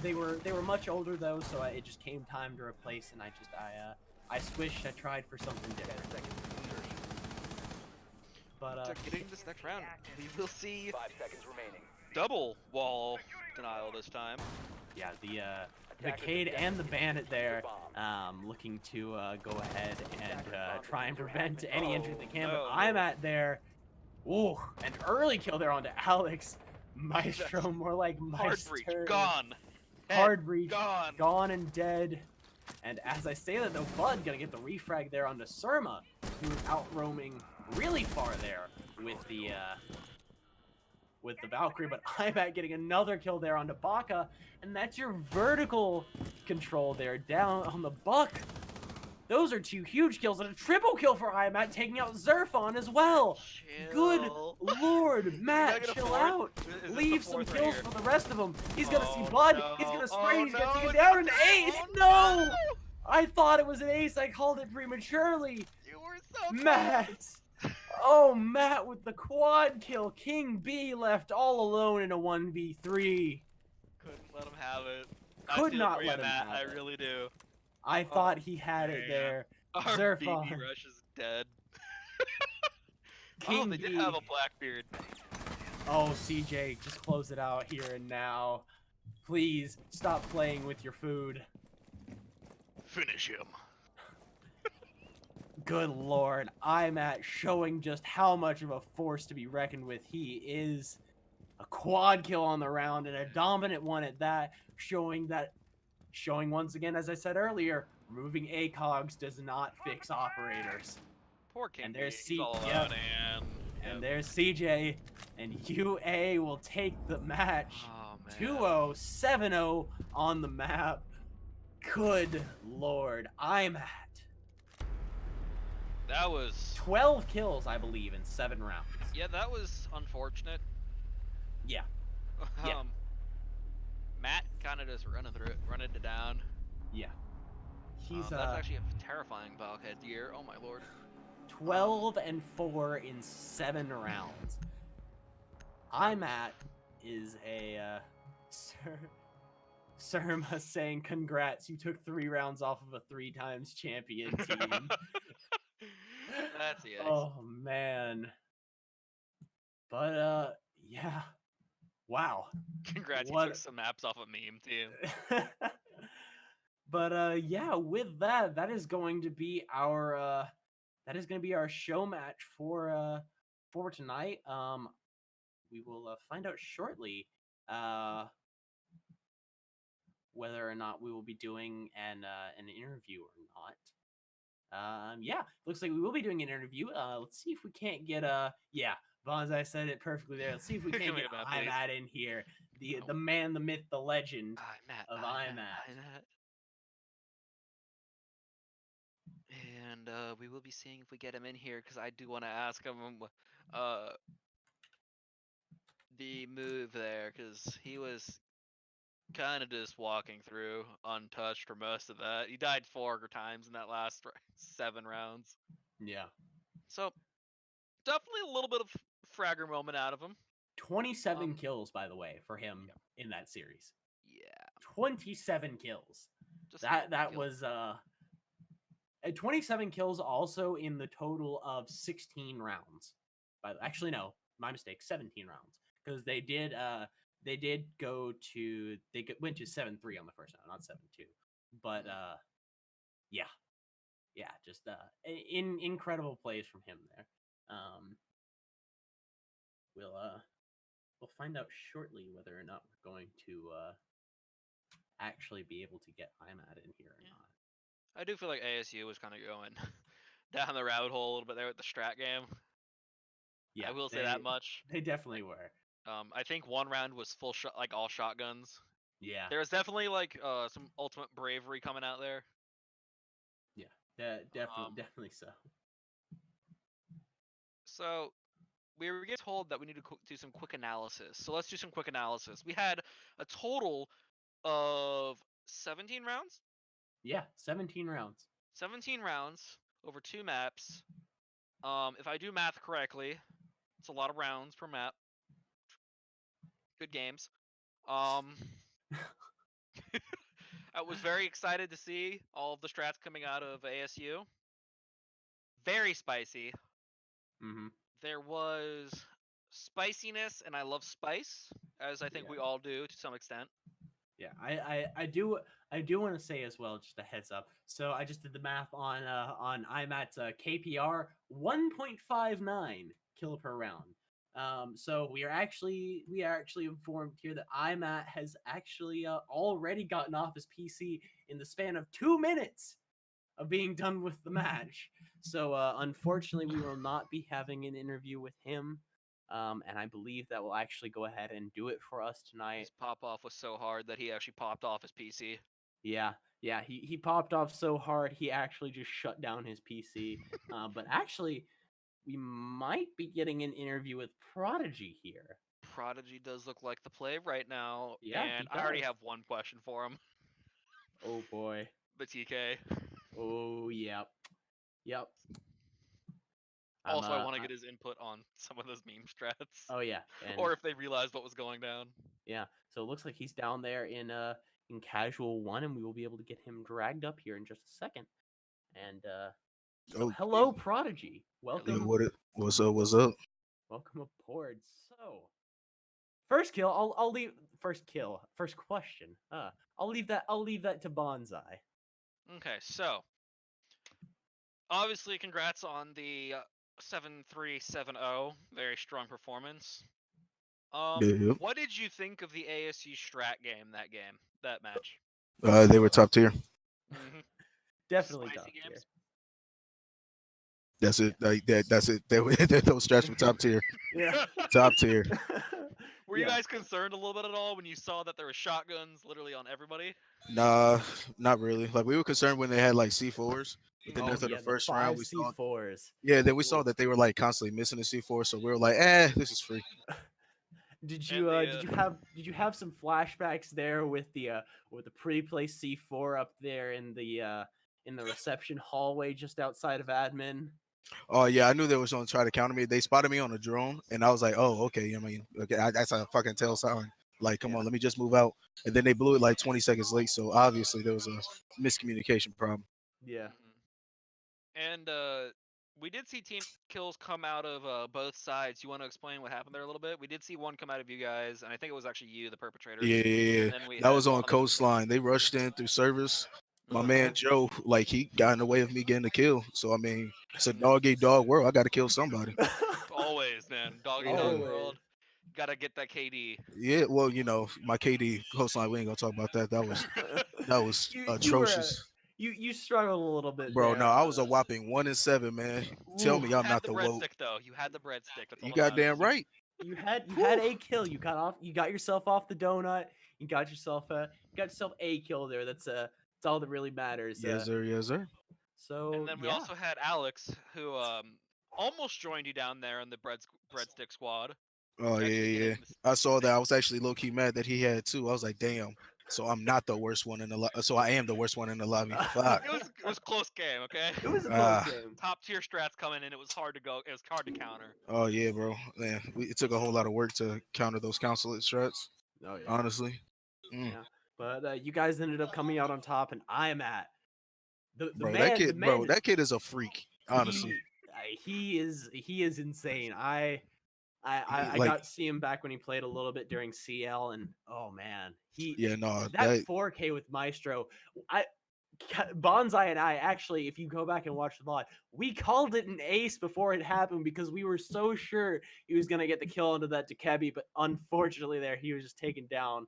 They were much older though, so it just came time to replace, and I switched. I tried for something different. But getting this next round, we will see 5 seconds remaining. double wall denial this time. yeah, the Cade and the Bandit there, looking to go ahead and try and prevent any injury they can. But I'm at there. Ooh, an early kill there onto Alex. Maestro, more like Hard Meister. breach, gone. Hard breach, Gone. gone and dead. And as I say that though, Bud gonna get the refrag there onto Surma, who's out roaming really far there with the Valkyrie, but I'm at getting another kill there onto Baka, and that's your vertical control there down on the Buck. Those are 2 huge kills and a triple kill for IMAT, taking out Zerfon as well. Good lord, Matt, chill out. Leave some kills for the rest of them. He's gonna see Bud. No. He's gonna spray. He's gonna take no, it down. An it's ace. not- No! I thought it was an ace. I called it prematurely. You were so Matt. Oh, Matt with the quad kill. King B left all alone in a 1v3. Couldn't let him have it. Could I feel not for you, let him Matt. have I it. really do. I thought he had it man. there. Our Zerfon. BB Rush is dead. King they did B. have a Blackbeard. Oh, CJ, just close it out here and now. Please, stop playing with your food. Finish him. Good lord, I'm at showing just how much of a force to be reckoned with he is. A quad kill on the round and a dominant one at that, showing once again, as I said earlier, removing ACOGs does not fix operators. Poor King. And there's B. He's all yep. alone, And there's CJ, and UA will take the match. Oh, man. 2-0, 7-0 on the map. Good lord, I'm at That was 12 kills, I believe, in 7 rounds. Yeah, that was unfortunate. Yeah. Yeah. Matt kind of just running it down. Yeah. He's That's actually a terrifying bulkhead gear. Oh my lord. 12-4 in 7 rounds. I'm at is a Surma saying congrats, you took 3 rounds off of a 3 times champion team. That's the Oh man. But yeah. Wow. Congrats, you What took some maps off a meme team. But yeah, with that, that is going to be our show match for tonight. We will find out shortly whether or not we will be doing an interview or not. Yeah, looks like we will be doing an interview. Let's see if we can't get yeah, Bonsai said it perfectly there. Let's see if we can't Can we get get Matt, please? IMAT in here. The man, the myth, the legend of IMAT. And we will be seeing if we get him in here because I do want to ask him uh the move there because he was kind of just walking through untouched for most of that. He died 4 times in that last 7 rounds. Yeah. So definitely a little bit of fragger moment out of him. 27 kills, by the way, for him in that series. Yeah. 27 kills. Just That kills. was 27 kills also in the total of 16 rounds. But actually no, my mistake, 17 rounds because they did went to 7-3 on the first round, not 7-2. But yeah. Yeah, just incredible plays from him there. We'll find out shortly whether or not we're going to actually be able to get IMAT in here or not. I do feel like ASU was kind of going down the rabbit hole a little bit there with the strat game. Yeah, I will say that much. They definitely were. I think one round was full shot, like all shotguns. Yeah, There was definitely like some ultimate bravery coming out there. Yeah, definitely so. So we were getting told that we need to do some quick analysis. So let's do some quick analysis. We had a total of 17 rounds. Yeah, 17 rounds. 17 rounds over 2 maps. If I do math correctly, it's a lot of rounds per map. Good games. I was very excited to see all of the strats coming out of ASU. Very spicy. Mm-hmm. There was spiciness, and I love spice, as I think we all do to some extent. Yeah, I do want to say as well, just a heads up. So I just did the math on IMAT's KPR 1.59 kill per round. So we are actually informed here that IMAT has actually already gotten off his PC in the span of 2 minutes of being done with the match. So unfortunately, we will not be having an interview with him. And I believe that will actually go ahead and do it for us tonight. His pop off was so hard that he actually popped off his PC. Yeah, he popped off so hard he actually just shut down his PC. But actually, we might be getting an interview with Prodigy here. Prodigy does look like the play right now, Yeah, and I already have one question for him. Oh boy. The TK. Oh yep. Also, I want to get his input on some of those meme strats. Oh yeah, or if they realized what was going down. Yeah, so it looks like he's down there in casual 1, and we will be able to get him dragged up here in just a second. And so hello, Prodigy. Welcome. Yo, what's up? What's up? Welcome aboard. So, first kill. I'll leave first kill. First question. I'll leave that to Bonsai. Okay, so obviously, congrats on the 7-3-7-0. Very strong performance. What did you think of the ASU strat game? That match? They were top tier. Mm-hmm. Definitely top tier. That's it. That's it. Those strats were top tier. Yeah, top tier. Were you guys concerned a little bit at all when you saw that there were shotguns literally on everybody? Nah, not really. Like we were concerned when they had like C4s. But then after the first round, we saw C4s. Yeah, then we saw that they were like constantly missing the C4, so we were like, this is free. Did you have some flashbacks there with the pre-placed C4 up there in the in the reception hallway just outside of admin. Oh yeah, I knew they was gonna try to counter me. They spotted me on a drone, and I was like, "Oh, okay." I mean, okay, that's a fucking tail sign. Like, come on, let me just move out. And then they blew it like 20 seconds late, so obviously there was a miscommunication problem. Yeah. And we did see team kills come out of both sides. You want to explain what happened there a little bit? We did see one come out of you guys, and I think it was actually you, the perpetrators. Yeah. And then we That had was on one other- Coastline. They rushed in through service. My Uh-huh. man Joe, like he got in the way of me getting a kill. So I mean, it's a dog eat dog world. I got to kill somebody. Always, man. Dog eat Yeah. dog world. Gotta get that KD. Yeah, well, my KD Coastline. We ain't gonna talk about that. That was atrocious. You struggled a little bit Bro, there. no, I was a whopping 1-7, man. Tell me You I'm had not the the woke. breadstick though. You had the breadstick. That's all You that matters. goddamn right. You had a kill. You got yourself off the donut. You got yourself a kill there. That's all that really matters. Yes, sir. Yes, sir. So And then we also had Alex, who almost joined you down there in the breadstick squad. Oh You yeah, actually yeah. didn't. I saw that. I was actually low key mad that he had two. I was like, damn. So I'm not the worst one in the lobby. So I am the worst one in the lobby. Fuck. It was close game, okay? It was a Ah. close game. Top tier strats coming in. It was hard to go. It was hard to counter. Oh yeah, bro. Man, it took a whole lot of work to counter those consulate strats. Oh yeah. Honestly. Yeah. But you guys ended up coming out on top, and I am at the Bro, man. that kid is a freak. Honestly. He is insane. I Like, got to see him back when he played a little bit during CL, and oh man, yeah, no, that 4K with Maestro. Bonsai and I actually, if you go back and watch the VOD, we called it an ace before it happened because we were so sure he was gonna get the kill into that Dekebi, but unfortunately, there he was just taken down.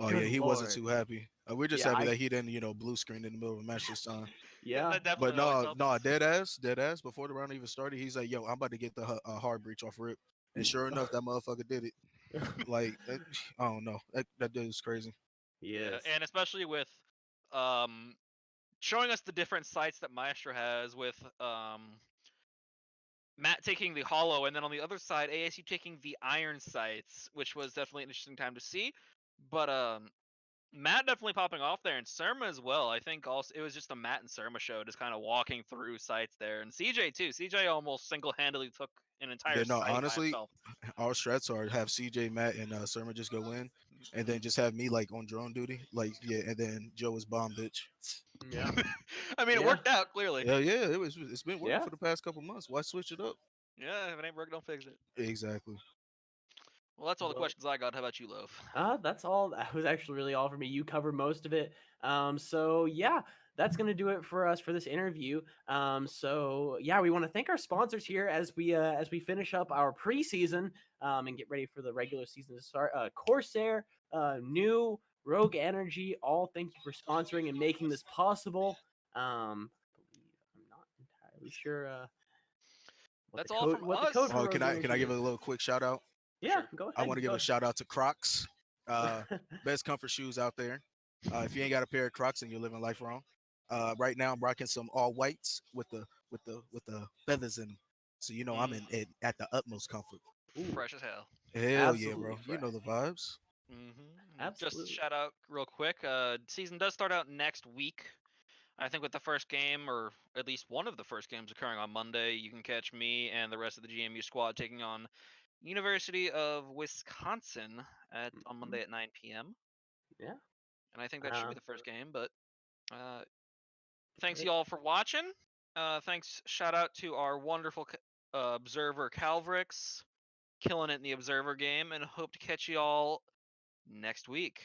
oh Good yeah, he wasn't Lord. too happy. We're just Yeah, happy that he didn't, blue screen in the middle of a match this time. Yeah, that But definitely always no, helps. dead ass. Before the round even started, he's like, "Yo, I'm about to get the hard breach off rip," and sure enough, that motherfucker did it. Like, I don't know, that dude is crazy. Yeah, and especially with showing us the different sites that Maestro has with Matt taking the hollow, and then on the other side, ASU taking the iron sites, which was definitely an interesting time to see. But Matt definitely popping off there, and Surma as well. I think also it was just a Matt and Surma show, just kind of walking through sites there, and CJ too. CJ almost single-handedly took an entire Yeah, no, site by honestly, himself. our strats are have CJ, Matt, and Surma just go in, and then just have me like on drone duty, like yeah, and then Joe is bomb bitch. Yeah. I mean, it worked out clearly. Yeah, it's been working for the past couple months. Why switch it up? Yeah, if it ain't broke, don't fix it. Exactly. Well, that's all the questions I got. How about you, Loaf? That's all. That was actually really all for me. You covered most of it. So yeah, that's gonna do it for us for this interview. So yeah, we want to thank our sponsors here as we finish up our preseason and get ready for the regular season to start. Corsair, New, Rogue Energy, all thank you for sponsoring and making this possible. I'm not entirely sure. That's all from us. Oh, can I give a little quick shout out? Yeah, go ahead. I want to give a shout out to Crocs, best comfort shoes out there. If you ain't got a pair of Crocs and you're living life wrong, right now I'm rocking some all whites with the feathers in them, so I'm in it at the utmost comfort. Fresh as hell. Hell yeah, bro! You know the vibes. Absolutely. Just shout out real quick. Season does start out next week. I think with the first game, or at least one of the first games occurring on Monday, you can catch me and the rest of the GMU squad taking on University of Wisconsin on Monday at 9 p.m. Yeah. And I think that should be the first game. But thanks you all for watching. Thanks, shout out to our wonderful observer Calvrix, killing it in the observer game, and hope to catch you all next week.